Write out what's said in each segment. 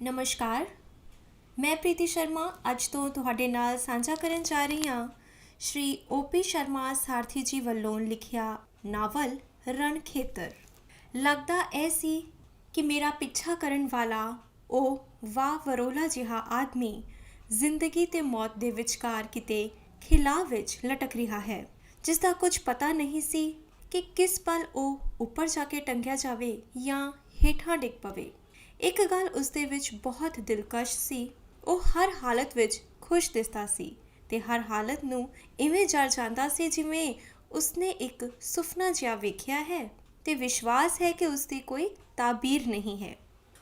ਨਮਸਕਾਰ। ਮੈਂ ਪ੍ਰੀਤੀ ਸ਼ਰਮਾ ਅੱਜ ਤੋਂ ਤੁਹਾਡੇ ਨਾਲ ਸਾਂਝਾ ਕਰਨ ਜਾ ਰਹੀ ਹਾਂ ਸ਼੍ਰੀ ਓ.ਪੀ. ਸ਼ਰਮਾ ਸਾਰਥੀ ਜੀ ਵੱਲੋਂ ਲਿਖਿਆ ਨਾਵਲ ਰਣਖੇਤਰ। ਲੱਗਦਾ ਇਹ ਸੀ ਕਿ ਮੇਰਾ ਪਿੱਛਾ ਕਰਨ ਵਾਲਾ ਉਹ ਵਾਹ ਵਰੋਲਾ ਜਿਹਾ ਆਦਮੀ ਜ਼ਿੰਦਗੀ ਤੇ ਮੌਤ ਦੇ ਵਿਚਕਾਰ ਕਿਤੇ ਖਿਲਾਅ ਵਿੱਚ ਲਟਕ ਰਿਹਾ ਹੈ, ਜਿਸ ਦਾ ਕੁਝ ਪਤਾ ਨਹੀਂ ਸੀ ਕਿ ਕਿਸ ਪਲ ਉਹ ਉੱਪਰ ਜਾ ਕੇ ਟੰਗਿਆ ਜਾਵੇ ਜਾਂ ਹੇਠਾਂ ਡਿੱਗ ਪਵੇ। ਇੱਕ ਗੱਲ ਉਸਦੇ ਵਿੱਚ ਬਹੁਤ ਦਿਲਕਸ਼ ਸੀ, ਉਹ ਹਰ ਹਾਲਤ ਵਿੱਚ ਖੁਸ਼ ਦਿਸਦਾ ਸੀ ਤੇ ਹਰ ਹਾਲਤ ਨੂੰ ਇਵੇਂ ਜਰ ਜਾਂਦਾ ਸੀ ਜਿਵੇਂ ਉਸਨੇ ਇੱਕ ਸੁਪਨਾ ਜਿਹਾ ਵੇਖਿਆ ਹੈ ਤੇ ਵਿਸ਼ਵਾਸ ਹੈ ਕਿ ਉਸਦੀ ਕੋਈ ਤਾਬੀਰ ਨਹੀਂ ਹੈ।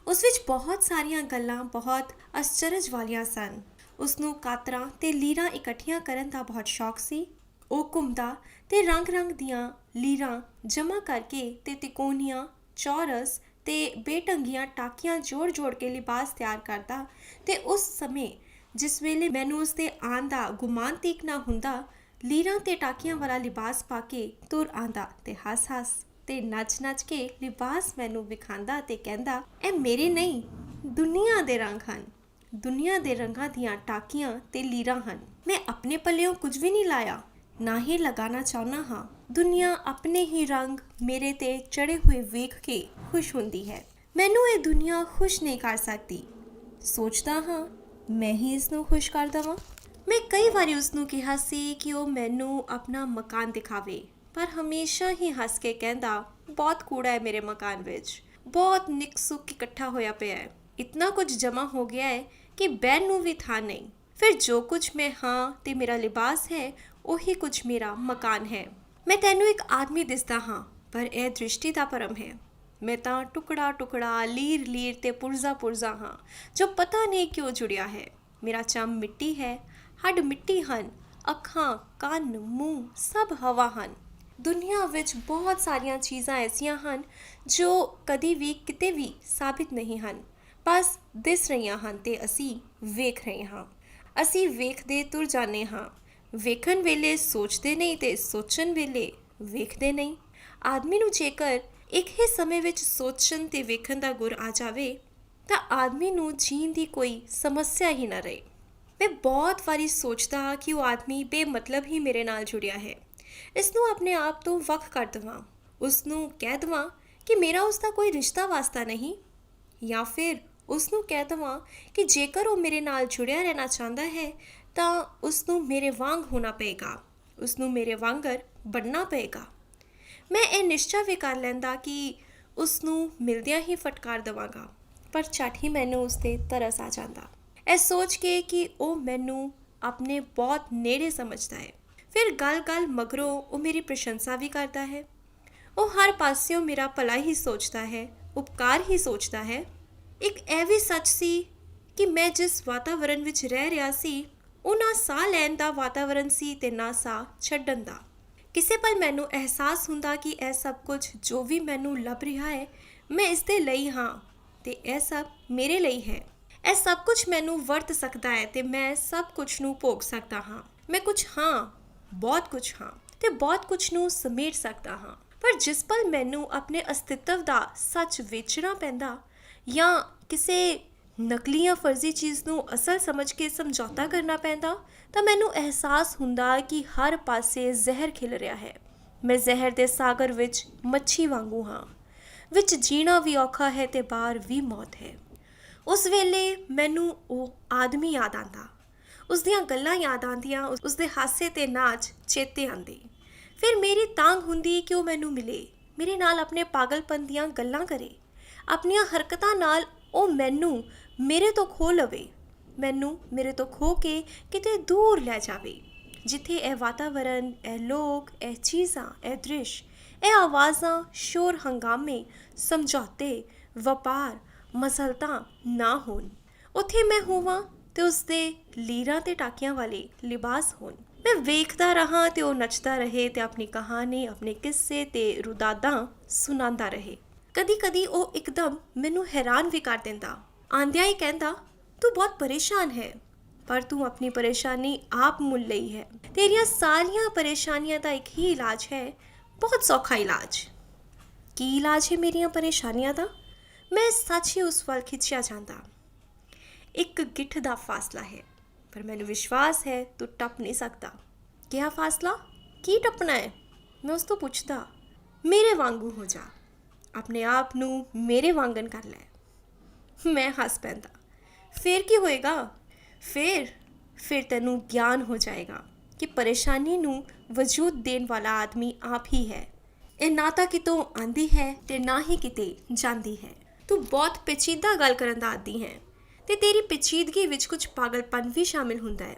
ਉਸ ਵਿੱਚ ਬਹੁਤ ਸਾਰੀਆਂ ਗੱਲਾਂ ਬਹੁਤ ਅਚਰਜ ਵਾਲੀਆਂ ਸਨ। ਉਸਨੂੰ ਕਾਤਰਾਂ ਤੇ ਲੀਰਾਂ ਇਕੱਠੀਆਂ ਕਰਨ ਦਾ ਬਹੁਤ ਸ਼ੌਕ ਸੀ। ਉਹ ਘੁੰਮਦਾ ਤੇ ਰੰਗ-ਰੰਗ ਦੀਆਂ ਲੀਰਾਂ ਜਮ੍ਹਾਂ ਕਰਕੇ ਤੇ ਤਿਕੋਣੀਆਂ, ਚੌਰਸ ਤੇ ਬੇਢੰਗੀਆਂ ਟਾਕੀਆਂ ਜੋੜ-ਜੋੜ ਕੇ ਲਿਬਾਸ ਤਿਆਰ ਕਰਦਾ ਤੇ ਉਸ ਸਮੇਂ ਜਿਸ ਵੇਲੇ ਮੈਨੂੰ ਉਸਦੇ ਆਉਣ ਦਾ ਗੁਮਾਨ ਤੀਕ ਨਾ ਹੁੰਦਾ, ਲੀਰਾਂ ਤੇ ਟਾਕੀਆਂ ਵਾਲਾ ਲਿਬਾਸ ਪਾ ਕੇ ਤੁਰ ਆਉਂਦਾ ਤੇ ਹੱਸ-ਹੱਸ ਤੇ ਨੱਚ-ਨੱਚ ਕੇ ਲਿਬਾਸ ਮੈਨੂੰ ਵਿਖਾਉਂਦਾ ਤੇ ਕਹਿੰਦਾ, ਇਹ ਮੇਰੇ ਨਹੀਂ, ਦੁਨੀਆ ਦੇ ਰੰਗ ਹਨ। ਦੁਨੀਆ ਦੇ ਰੰਗਾਂ ਦੀਆਂ ਟਾਕੀਆਂ ਤੇ ਲੀਰਾਂ ਹਨ। ਮੈਂ ਆਪਣੇ ਪੱਲਿਓਂ ਕੁਝ ਵੀ ਨਹੀਂ ਲਾਇਆ, ਨਾ ਹੀ ਲਗਾਉਣਾ ਚਾਹੁੰਦਾ ਹਾਂ। ਦੁਨੀਆ ਆਪਣੇ ਹੀ ਰੰਗ ਮੇਰੇ ਤੇ ਚੜੇ ਹੋਏ ਵੇਖ ਕੇ ਖੁਸ਼ ਹੁੰਦੀ ਹੈ। ਮੈਨੂੰ ਇਹ ਦੁਨੀਆ ਖੁਸ਼ ਨਹੀਂ ਕਰ ਸਕਦੀ। ਸੋਚਦਾ ਹਾਂ ਮੈਂ ਹੀ ਇਸ ਨੂੰ ਖੁਸ਼ ਕਰ ਦੇਵਾਂ। ਮੈਂ ਕਈ ਵਾਰੀ ਉਸਨੂੰ ਕਿਹਾ ਸੀ ਕਿ ਉਹ ਮੈਨੂੰ ਆਪਣਾ ਮਕਾਨ ਦਿਖਾਵੇ, ਪਰ ਹਮੇਸ਼ਾ ਹੀ ਹੱਸ ਕੇ ਕਹਿੰਦਾ, ਬਹੁਤ ਕੂੜਾ ਹੈ ਮੇਰੇ ਮਕਾਨ ਵਿੱਚ, ਬਹੁਤ ਨਿੱਕ ਸੁੱਕ ਇਕੱਠਾ ਹੋਇਆ ਪਿਆ ਹੈ, ਇਤਨਾ ਕੁਝ ਜਮ੍ਹਾਂ ਹੋ ਗਿਆ ਹੈ ਕਿ ਬਹਿਣ ਨੂੰ ਵੀ ਥਾਂ ਨਹੀਂ। ਫਿਰ ਜੋ ਕੁਝ ਮੈਂ ਹਾਂ ਤੇ ਮੇਰਾ ਲਿਬਾਸ ਹੈ, ਉਹੀ ਕੁਝ ਮੇਰਾ ਮਕਾਨ ਹੈ। ਮੈਂ ਤੈਨੂੰ ਇੱਕ ਆਦਮੀ ਦਿਸਦਾ ਹਾਂ, ਪਰ ਇਹ ਦ੍ਰਿਸ਼ਟੀ ਦਾ ਭਰਮ ਹੈ। ਮੈਂ ਤਾਂ ਟੁਕੜਾ-ਟੁਕੜਾ, ਲੀਰ-ਲੀਰ ਤੇ ਪੁਰਜ਼ਾ-ਪੁਰਜ਼ਾ ਹਾਂ, ਜੋ ਪਤਾ ਨਹੀਂ ਕਿਉਂ ਜੁੜਿਆ ਹੈ। ਮੇਰਾ ਚੰਮ ਮਿੱਟੀ ਹੈ, ਹੱਡ ਮਿੱਟੀ ਹਨ, ਅੱਖਾਂ, ਕੰਨ, ਮੂੰਹ ਸਭ ਹਵਾ ਹਨ। ਦੁਨੀਆ ਵਿੱਚ ਬਹੁਤ ਸਾਰੀਆਂ ਚੀਜ਼ਾਂ ਐਸੀਆਂ ਹਨ ਜੋ ਕਦੀ ਵੀ ਕਿਤੇ ਵੀ ਸਾਬਿਤ ਨਹੀਂ ਹਨ, ਬਸ ਦਿਸ ਰਹੀਆਂ ਹਨ ਤੇ ਅਸੀਂ ਵੇਖ ਰਹੇ ਹਾਂ। ਅਸੀਂ ਵੇਖਦੇ ਤੁਰ ਜਾਂਦੇ ਹਾਂ। ਵੇਖਣ ਵੇਲੇ ਸੋਚਦੇ ਨਹੀਂ ਤੇ ਸੋਚਣ ਵੇਲੇ ਵੇਖਦੇ ਨਹੀਂ। ਆਦਮੀ ਨੂੰ ਜੇਕਰ ਇੱਕ ਹੀ ਸਮੇਂ ਵਿੱਚ ਸੋਚਣ ਤੇ ਵੇਖਣ ਦਾ ਗੁਰ ਆ ਜਾਵੇ ਤਾਂ ਆਦਮੀ ਨੂੰ ਜੀਣ ਦੀ ਕੋਈ ਸਮੱਸਿਆ ਹੀ ਨਾ ਰਹੇ। ਮੈਂ ਬਹੁਤ ਵਾਰੀ ਸੋਚਦਾ ਕਿ ਉਹ ਆਦਮੀ ਬੇਮਤਲਬ ਹੀ ਮੇਰੇ ਨਾਲ ਜੁੜਿਆ ਹੈ। ਇਸ ਨੂੰ ਆਪਣੇ ਆਪ ਤੋਂ ਵੱਖ ਕਰ ਦੇਵਾਂ, ਉਸ ਨੂੰ ਕਹਿ ਦੇਵਾਂ ਕਿ ਮੇਰਾ ਉਸ ਦਾ ਕੋਈ ਰਿਸ਼ਤਾ ਵਾਸਤਾ ਨਹੀਂ, ਜਾਂ ਫਿਰ ਉਸ ਨੂੰ ਕਹਿ ਦੇਵਾਂ ਕਿ ਜੇਕਰ ਉਹ ਮੇਰੇ ਨਾਲ ਜੁੜਿਆ ਰਹਿਣਾ ਚਾਹੁੰਦਾ ਹੈ ਤਾਂ ਉਸ ਨੂੰ ਮੇਰੇ ਵਾਂਗ ਹੋਣਾ ਪਏਗਾ, ਉਸ ਨੂੰ ਮੇਰੇ ਵਾਂਗਰ ਬਣਨਾ ਪਏਗਾ। ਮੈਂ ਇਹ ਨਿਸ਼ਚਾ ਵੀ ਕਰ ਲੈਂਦਾ ਕਿ ਉਸ ਨੂੰ ਮਿਲਦਿਆਂ ਹੀ ਫਟਕਾਰ ਦੇਵਾਂਗਾ, ਪਰ ਝੱਟ ਹੀ ਮੈਨੂੰ ਉਸ 'ਤੇ ਤਰਸ ਆ ਜਾਂਦਾ, ਇਹ ਸੋਚ ਕੇ ਕਿ ਉਹ ਮੈਨੂੰ ਆਪਣੇ ਬਹੁਤ ਨੇੜੇ ਸਮਝਦਾ ਹੈ। ਫਿਰ ਗੱਲ-ਗੱਲ ਮਗਰੋਂ ਉਹ ਮੇਰੀ ਪ੍ਰਸ਼ੰਸਾ ਵੀ ਕਰਦਾ ਹੈ। ਉਹ ਹਰ ਪਾਸਿਓਂ ਮੇਰਾ ਭਲਾ ਹੀ ਸੋਚਦਾ ਹੈ, ਉਪਕਾਰ ਹੀ ਸੋਚਦਾ ਹੈ। ਇੱਕ ਇਹ ਵੀ ਸੱਚ ਸੀ ਕਿ ਮੈਂ ਜਿਸ ਵਾਤਾਵਰਣ ਵਿੱਚ ਰਹਿ ਰਿਹਾ ਸੀ, ਉਹ ਨਾ ਸਾਹ ਲੈਣ ਦਾ ਵਾਤਾਵਰਣ ਸੀ ਤੇ ਨਾ ਸਾਹ ਛੱਡਣ ਦਾ। ਕਿਸੇ ਪਲ ਮੈਨੂੰ ਅਹਿਸਾਸ ਹੁੰਦਾ ਕਿ ਇਹ ਸਭ ਕੁਝ ਜੋ ਵੀ ਮੈਨੂੰ ਲੱਭ ਰਿਹਾ ਹੈ, ਮੈਂ ਇਸ ਦੇ ਲਈ ਹਾਂ ਤੇ ਇਹ ਸਭ ਮੇਰੇ ਲਈ ਹੈ। ਇਹ ਸਭ ਕੁਝ ਮੈਨੂੰ ਵਰਤ ਸਕਦਾ ਹੈ ਤੇ ਮੈਂ ਸਭ ਕੁਝ ਨੂੰ ਭੋਗ ਸਕਦਾ ਹਾਂ। ਮੈਂ ਕੁਝ ਹਾਂ, ਬਹੁਤ ਕੁਝ ਹਾਂ ਤੇ ਬਹੁਤ ਕੁਝ ਨੂੰ ਸਮੇਟ ਸਕਦਾ ਹਾਂ। ਪਰ ਜਿਸ ਪਲ ਮੈਨੂੰ ਆਪਣੇ ਅਸਤਿਤਵ ਦਾ ਸੱਚ ਵੇਚਣਾ ਪੈਂਦਾ ਜਾਂ ਕਿਸੇ ਨਕਲੀ ਜਾਂ ਫਰਜ਼ੀ ਚੀਜ਼ ਨੂੰ ਅਸਲ ਸਮਝ ਕੇ ਸਮਝੌਤਾ ਕਰਨਾ ਪੈਂਦਾ, ਤਾਂ ਮੈਨੂੰ ਅਹਿਸਾਸ ਹੁੰਦਾ ਕਿ ਹਰ ਪਾਸੇ ਜ਼ਹਿਰ ਖਿਲ ਰਿਹਾ ਹੈ। ਮੈਂ ਜ਼ਹਿਰ ਦੇ ਸਾਗਰ ਵਿੱਚ ਮੱਛੀ ਵਾਂਗੂ ਹਾਂ, ਵਿੱਚ ਜੀਣਾ ਵੀ ਔਖਾ ਹੈ ਤੇ ਬਾਹਰ ਵੀ ਮੌਤ ਹੈ। ਉਸ ਵੇਲੇ ਮੈਨੂੰ ਉਹ ਆਦਮੀ ਯਾਦ ਆਉਂਦਾ, ਉਸ ਦੀਆਂ ਗੱਲਾਂ ਯਾਦ ਆਉਂਦੀਆਂ, ਉਸ ਦੇ ਹਾਸੇ ਤੇ ਨਾਚ ਚੇਤੇ ਆਉਂਦੇ। ਫਿਰ ਮੇਰੀ ਤਾਂਘ ਹੁੰਦੀ ਕਿ ਉਹ ਮੈਨੂੰ ਮਿਲੇ, ਮੇਰੇ ਨਾਲ ਆਪਣੇ ਪਾਗਲਪਨ ਦੀਆਂ ਗੱਲਾਂ ਕਰੇ, ਆਪਣੀਆਂ ਹਰਕਤਾਂ ਨਾਲ ਉਹ ਮੈਨੂੰ ਮੇਰੇ ਤੋਂ ਖੋਹ ਲਵੇ, ਮੈਨੂੰ ਮੇਰੇ ਤੋਂ ਖੋਹ ਕੇ ਕਿਤੇ ਦੂਰ ਲੈ ਜਾਵੇ, ਜਿੱਥੇ ਇਹ ਵਾਤਾਵਰਣ, ਇਹ ਲੋਕ, ਇਹ ਚੀਜ਼ਾਂ, ਇਹ ਦ੍ਰਿਸ਼, ਇਹ ਆਵਾਜ਼ਾਂ, ਸ਼ੋਰ ਹੰਗਾਮੇ, ਸਮਝੌਤੇ, ਵਪਾਰ, ਮਸਲਤਾਂ ਨਾ ਹੋਣ। ਉੱਥੇ ਮੈਂ ਹੋਵਾਂ ਤੇ ਉਸਦੇ ਲੀਰਾਂ ਤੇ ਟਾਕੀਆਂ ਵਾਲੇ ਲਿਬਾਸ ਹੋਣ। ਮੈਂ ਵੇਖਦਾ ਰਹਾਂ ਤੇ ਉਹ ਨੱਚਦਾ ਰਹੇ ਤੇ ਆਪਣੀ ਕਹਾਣੀ, ਆਪਣੇ ਕਿੱਸੇ ਤੇ ਰੁਦਾਦਾਂ ਸੁਣਾਉਂਦਾ ਰਹੇ। ਕਦੀ-ਕਦੀ ਉਹ ਇੱਕਦਮ ਮੈਨੂੰ ਹੈਰਾਨ ਵੀ ਕਰ ਦਿੰਦਾ। ਆਂਦਿਆਂ ਹੀ ਕਹਿੰਦਾ, ਤੂੰ ਬਹੁਤ ਪਰੇਸ਼ਾਨ ਹੈ, ਪਰ ਤੂੰ ਆਪਣੀ ਪਰੇਸ਼ਾਨੀ ਆਪ ਮੁੱਲ ਲਈ ਹੈ। ਤੇਰੀਆਂ ਸਾਰੀਆਂ ਪਰੇਸ਼ਾਨੀਆਂ ਦਾ ਇੱਕ ਹੀ ਇਲਾਜ ਹੈ, ਬਹੁਤ ਸੌਖਾ ਇਲਾਜ। ਕੀ ਇਲਾਜ ਹੈ ਮੇਰੀਆਂ ਪਰੇਸ਼ਾਨੀਆਂ ਦਾ? ਮੈਂ ਸੱਚ ਹੀ ਉਸ ਵੱਲ ਖਿੱਚਿਆ ਜਾਂਦਾ। ਇੱਕ ਗਿੱਠ ਦਾ ਫਾਸਲਾ ਹੈ, ਪਰ ਮੈਨੂੰ ਵਿਸ਼ਵਾਸ ਹੈ ਤੂੰ ਟੱਪ ਨਹੀਂ ਸਕਦਾ। ਕਿਹਾ ਫਾਸਲਾ? ਕੀ ਟੱਪਣਾ ਹੈ? ਮੈਂ ਉਸ ਤੋਂ ਪੁੱਛਦਾ। ਮੇਰੇ ਵਾਂਗੂ ਹੋ ਜਾ, ਆਪਣੇ ਆਪ ਨੂੰ ਮੇਰੇ ਵਾਂਗਨ ਕਰ ਲੈ। ਮੈਂ ਹੱਸ ਪੈਂਦਾ। ਫਿਰ ਕੀ ਹੋਏਗਾ? ਫਿਰ ਤੈਨੂੰ ਗਿਆਨ ਹੋ ਜਾਏਗਾ ਕਿ ਪਰੇਸ਼ਾਨੀ ਨੂੰ ਵਜੂਦ ਦੇਣ ਵਾਲਾ ਆਦਮੀ ਆਪ ਹੀ ਹੈ। ਇਹ ਨਾ ਤਾਂ ਕਿਤੋਂ ਆਂਦੀ ਹੈ ਤੇ ਨਾ ਹੀ ਕਿਤੇ ਜਾਂਦੀ ਹੈ। ਤੂੰ ਬਹੁਤ ਪੇਚੀਦਾ ਗੱਲ ਕਰਨ ਦਾ ਆਦੀ ਹੈ ਤੇ ਤੇਰੀ ਪੇਚੀਦਗੀ ਵਿੱਚ ਕੁਝ ਪਾਗਲਪਨ ਵੀ ਸ਼ਾਮਿਲ ਹੁੰਦਾ ਹੈ।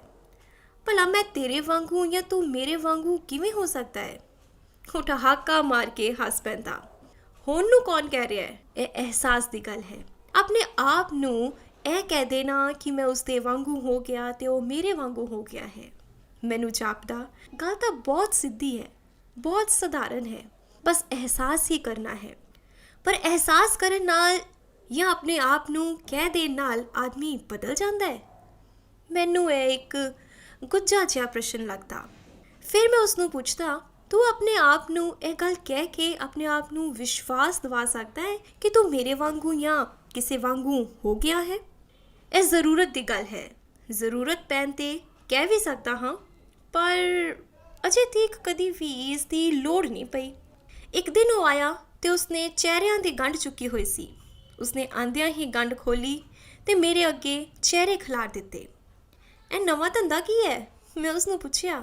ਭਲਾ ਮੈਂ ਤੇਰੇ ਵਾਂਗੂ ਜਾਂ ਤੂੰ ਮੇਰੇ ਵਾਂਗੂ ਕਿਵੇਂ ਹੋ ਸਕਦਾ ਹੈ? ਉਹ ਠਹਾਕਾ ਮਾਰ ਕੇ ਹੱਸ ਪੈਂਦਾ। ਹੁਣ ਨੂੰ ਕੌਣ ਕਹਿ ਰਿਹਾ ਹੈ? ਇਹ ਅਹਿਸਾਸ ਦੀ ਗੱਲ ਹੈ। ਆਪਣੇ ਆਪ ਨੂੰ ਇਹ ਕਹਿ ਦੇਣਾ ਕਿ ਮੈਂ ਉਸਦੇ ਵਾਂਗੂ ਹੋ ਗਿਆ ਤੇ ਉਹ ਮੇਰੇ ਵਾਂਗੂ ਹੋ ਗਿਆ ਹੈ। ਮੈਨੂੰ ਜਾਪਦਾ ਗੱਲ ਤਾਂ ਬਹੁਤ ਸਿੱਧੀ ਹੈ, ਬਹੁਤ ਸਧਾਰਨ ਹੈ। ਬਸ ਅਹਿਸਾਸ ਹੀ ਕਰਨਾ ਹੈ। ਪਰ ਅਹਿਸਾਸ ਕਰਨ ਨਾਲ ਜਾਂ ਆਪਣੇ ਆਪ ਨੂੰ ਕਹਿ ਦੇਣ ਨਾਲ ਆਦਮੀ ਬਦਲ ਜਾਂਦਾ ਹੈ? ਮੈਨੂੰ ਇਹ ਇੱਕ ਗੁੱਝਾ ਜਿਹਾ ਪ੍ਰਸ਼ਨ ਲੱਗਦਾ। ਫਿਰ ਮੈਂ ਉਸਨੂੰ ਪੁੱਛਦਾ, ਤੂੰ ਆਪਣੇ ਆਪ ਨੂੰ ਇਹ ਗੱਲ ਕਹਿ ਕੇ ਆਪਣੇ ਆਪ ਨੂੰ ਵਿਸ਼ਵਾਸ ਦਿਵਾ ਸਕਦਾ ਹੈ ਕਿ ਤੂੰ ਮੇਰੇ ਵਾਂਗੂ ਜਾਂ ਕਿਸੇ ਵਾਂਗੂ ਹੋ ਗਿਆ ਹੈ? ਇਹ ਜ਼ਰੂਰਤ ਦੀ ਗੱਲ ਹੈ। ਜ਼ਰੂਰਤ ਪੈਣ 'ਤੇ ਕਹਿ ਵੀ ਸਕਦਾ ਹਾਂ, ਪਰ ਅਜੇ ਤੀਕ ਕਦੀ ਵੀ ਇਸ ਦੀ ਲੋੜ ਨਹੀਂ ਪਈ। ਇੱਕ ਦਿਨ ਉਹ ਆਇਆ ਤੇ ਉਸਨੇ ਚਿਹਰਿਆਂ ਦੀ ਗੰਢ ਚੁੱਕੀ ਹੋਈ ਸੀ। ਉਸਨੇ ਆਂਦਿਆਂ ਹੀ ਗੰਢ ਖੋਲ੍ਹੀ ਤੇ ਮੇਰੇ ਅੱਗੇ ਚਿਹਰੇ ਖਿਲਾਰ ਦਿੱਤੇ। ਇਹ ਨਵਾਂ ਧੰਦਾ ਕੀ ਹੈ? ਮੈਂ ਉਸਨੂੰ ਪੁੱਛਿਆ।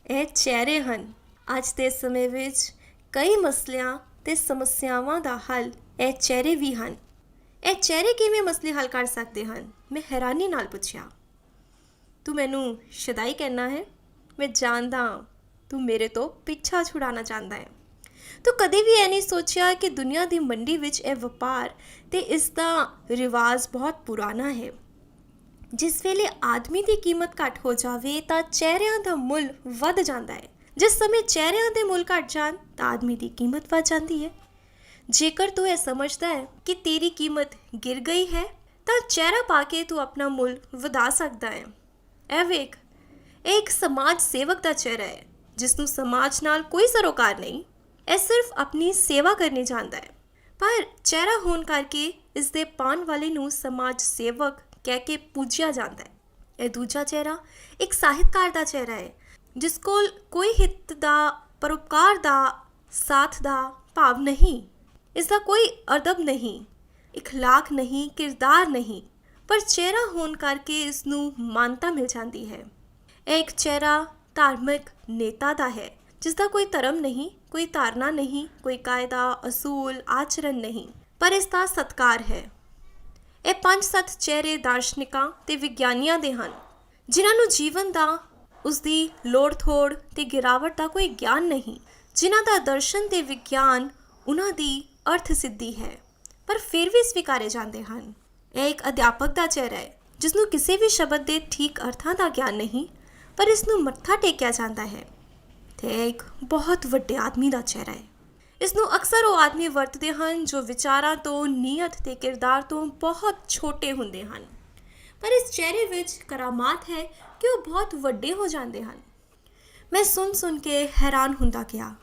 ਇਹ ਚਿਹਰੇ ਹਨ। ਅੱਜ ਦੇ ਸਮੇਂ ਵਿੱਚ ਕਈ ਮਸਲਿਆਂ ਤੇ ਸਮੱਸਿਆਵਾਂ ਦਾ ਹੱਲ ਇਹ ਚਿਹਰੇ ਵੀ ਹਨ। ਇਹ ਚਿਹਰੇ ਕਿਵੇਂ ਮਸਲੇ ਹੱਲ ਕਰ ਸਕਦੇ ਹਨ? ਮੈਂ ਹੈਰਾਨੀ ਨਾਲ ਪੁੱਛਿਆ। ਤੂੰ ਮੈਨੂੰ ਸ਼ਦਾਈ ਕਹਿਣਾ ਹੈ? ਮੈਂ ਜਾਣਦਾ ਤੂੰ ਮੇਰੇ ਤੋਂ ਪਿੱਛਾ ਛੁਡਾਉਣਾ ਚਾਹੁੰਦਾ ਹੈ। ਤੂੰ ਕਦੇ ਵੀ ਇਹ ਨਹੀਂ ਸੋਚਿਆ ਕਿ ਦੁਨੀਆ ਦੀ ਮੰਡੀ ਵਿੱਚ ਇਹ ਵਪਾਰ ਤੇ ਇਸ ਦਾ ਰਿਵਾਜ ਬਹੁਤ ਪੁਰਾਣਾ ਹੈ। ਜਿਸ ਵੇਲੇ ਆਦਮੀ ਦੀ ਕੀਮਤ ਘੱਟ ਹੋ ਜਾਵੇ ਤਾਂ ਚਿਹਰਿਆਂ ਦਾ ਮੁੱਲ ਵੱਧ ਜਾਂਦਾ ਹੈ। ਜਿਸ ਸਮੇਂ ਚਿਹਰਿਆਂ ਦੇ ਮੁੱਲ ਘੱਟ ਜਾਣ ਤਾਂ ਆਦਮੀ ਦੀ ਕੀਮਤ ਵੱਧ ਜਾਂਦੀ ਹੈ। ਜੇਕਰ ਤੂੰ ਇਹ ਸਮਝਦਾ ਹੈ ਕਿ ਤੇਰੀ ਕੀਮਤ ਗਿਰ ਗਈ ਹੈ ਤਾਂ ਚਿਹਰਾ ਪਾ ਕੇ ਤੂੰ ਆਪਣਾ ਮੁੱਲ ਵਧਾ ਸਕਦਾ ਹੈ। ਇਹ ਵੇਖ, ਇਹ ਇੱਕ ਸਮਾਜ ਸੇਵਕ ਦਾ ਚਿਹਰਾ ਹੈ ਜਿਸ ਨੂੰ ਸਮਾਜ ਨਾਲ ਕੋਈ ਸਰੋਕਾਰ ਨਹੀਂ। ਇਹ ਸਿਰਫ ਆਪਣੀ ਸੇਵਾ ਕਰਨੀ ਚਾਹੁੰਦਾ ਹੈ, ਪਰ ਚਿਹਰਾ ਹੋਣ ਕਰਕੇ ਇਸ ਦੇ ਪਾਉਣ ਵਾਲੇ ਨੂੰ ਸਮਾਜ ਸੇਵਕ ਕਹਿ ਕੇ ਪੂਜਿਆ ਜਾਂਦਾ ਹੈ। ਇਹ ਦੂਜਾ ਚਿਹਰਾ ਇੱਕ ਸਾਹਿਤਕਾਰ ਦਾ ਚਿਹਰਾ ਹੈ ਜਿਸ ਕੋਲ ਕੋਈ ਹਿੱਤ ਦਾ, ਪਰਉਪਕਾਰ ਦਾ, ਸਾਥ ਦਾ ਭਾਵ ਨਹੀਂ। ਇਸ ਦਾ ਕੋਈ ਅਦਬ ਨਹੀਂ, ਇਖਲਾਕ ਨਹੀਂ, ਕਿਰਦਾਰ ਨਹੀਂ, ਪਰ ਚਿਹਰਾ ਹੋਣ ਕਰਕੇ ਇਸ ਨੂੰ ਮਾਨਤਾ ਮਿਲ ਜਾਂਦੀ ਹੈ। ਇਹ ਇੱਕ ਚਿਹਰਾ ਧਾਰਮਿਕ ਨੇਤਾ ਦਾ ਹੈ ਜਿਸ ਦਾ ਕੋਈ ਧਰਮ ਨਹੀਂ, ਕੋਈ ਧਾਰਨਾ ਨਹੀਂ, ਕੋਈ ਕਾਇਦਾ, ਅਸੂਲ, ਆਚਰਣ ਨਹੀਂ, ਪਰ ਇਸ ਦਾ ਸਤਿਕਾਰ ਹੈ। ਇਹ 5-7 ਚਿਹਰੇ ਦਾਰਸ਼ਨਿਕਾਂ ਤੇ ਵਿਗਿਆਨੀਆਂ ਦੇ ਹਨ ਜਿਨ੍ਹਾਂ ਨੂੰ ਜੀਵਨ ਦਾ, ਉਸਦੀ ਲੋੜ ਥੋੜ ਤੇ ਗਿਰਾਵਟ ਦਾ ਕੋਈ ਗਿਆਨ ਨਹੀਂ, ਜਿਨ੍ਹਾਂ ਦਾ ਦਰਸ਼ਨ ਤੇ ਵਿਗਿਆਨ ਉਹਨਾਂ ਦੀ ਅਰਥ ਸਿੱਧੀ ਹੈ, ਪਰ ਫਿਰ ਵੀ ਸਵੀਕਾਰੇ ਜਾਂਦੇ ਹਨ। ਇਹ ਇੱਕ ਅਧਿਆਪਕ ਦਾ ਚਿਹਰਾ ਹੈ ਜਿਸ ਨੂੰ ਕਿਸੇ ਵੀ ਸ਼ਬਦ ਦੇ ਠੀਕ ਅਰਥਾਂ ਦਾ ਗਿਆਨ ਨਹੀਂ, ਪਰ ਇਸ ਨੂੰ ਮੱਥਾ ਟੇਕਿਆ ਜਾਂਦਾ ਹੈ। ਤੇ ਇਹ ਇੱਕ ਬਹੁਤ ਵੱਡੇ ਆਦਮੀ ਦਾ ਚਿਹਰਾ ਹੈ। ਇਸ ਨੂੰ ਅਕਸਰ ਉਹ ਆਦਮੀ ਵਰਤਦੇ ਹਨ ਜੋ ਵਿਚਾਰਾਂ ਤੋਂ, ਨੀਅਤ ਤੇ ਕਿਰਦਾਰ ਤੋਂ ਬਹੁਤ ਛੋਟੇ ਹੁੰਦੇ ਹਨ, ਪਰ ਇਸ ਚਿਹਰੇ ਵਿੱਚ ਕਰਾਮਾਤ ਹੈ ਕਿ ਉਹ ਬਹੁਤ ਵੱਡੇ ਹੋ ਜਾਂਦੇ ਹਨ। ਮੈਂ ਸੁਣ ਕੇ ਹੈਰਾਨ ਹੁੰਦਾ ਗਿਆ।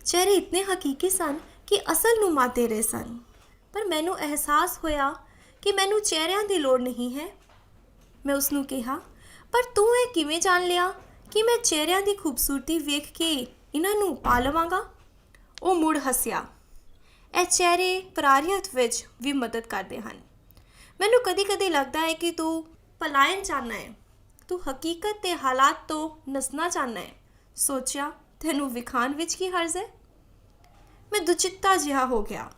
ਚਿਹਰੇ ਇਤਨੇ ਹਕੀਕੀ ਸਨ ਕਿ ਅਸਲ ਨੂੰ ਮਾਤ ਦੇ ਰਹੇ ਸਨ, ਪਰ ਮੈਨੂੰ ਅਹਿਸਾਸ ਹੋਇਆ ਕਿ ਮੈਨੂੰ ਚਿਹਰਿਆਂ ਦੀ ਲੋੜ ਨਹੀਂ ਹੈ। ਮੈਂ ਉਸਨੂੰ ਕਿਹਾ, ਪਰ ਤੂੰ ਇਹ ਕਿਵੇਂ ਜਾਣ ਲਿਆ ਕਿ ਮੈਂ ਚਿਹਰਿਆਂ ਦੀ ਖੂਬਸੂਰਤੀ ਵੇਖ ਕੇ ਇਹਨਾਂ ਨੂੰ ਪਾ ਲਵਾਂਗਾ? ਉਹ ਮੁੜ ਹੱਸਿਆ। ਇਹ ਚਿਹਰੇ ਪਰਾਰੀਅਤ ਵਿੱਚ ਵੀ ਮਦਦ ਕਰਦੇ ਹਨ। ਮੈਨੂੰ ਕਦੀ ਲੱਗਦਾ ਹੈ ਕਿ ਤੂੰ ਪਲਾਇਨ ਚਾਹੁੰਦਾ ਹੈ, ਤੂੰ ਹਕੀਕਤ ਤੇ ਹਾਲਾਤ ਤੋਂ ਨੱਸਣਾ ਚਾਹੁੰਦਾ ਹੈ। ਸੋਚਿਆ ਤੈਨੂੰ ਵਿਖਾਣ ਵਿੱਚ ਕੀ ਹਰਜ਼ ਹੈ? ਮੈਂ ਦੁਚਿੱਤਾ ਜਿਹਾ ਹੋ ਗਿਆ।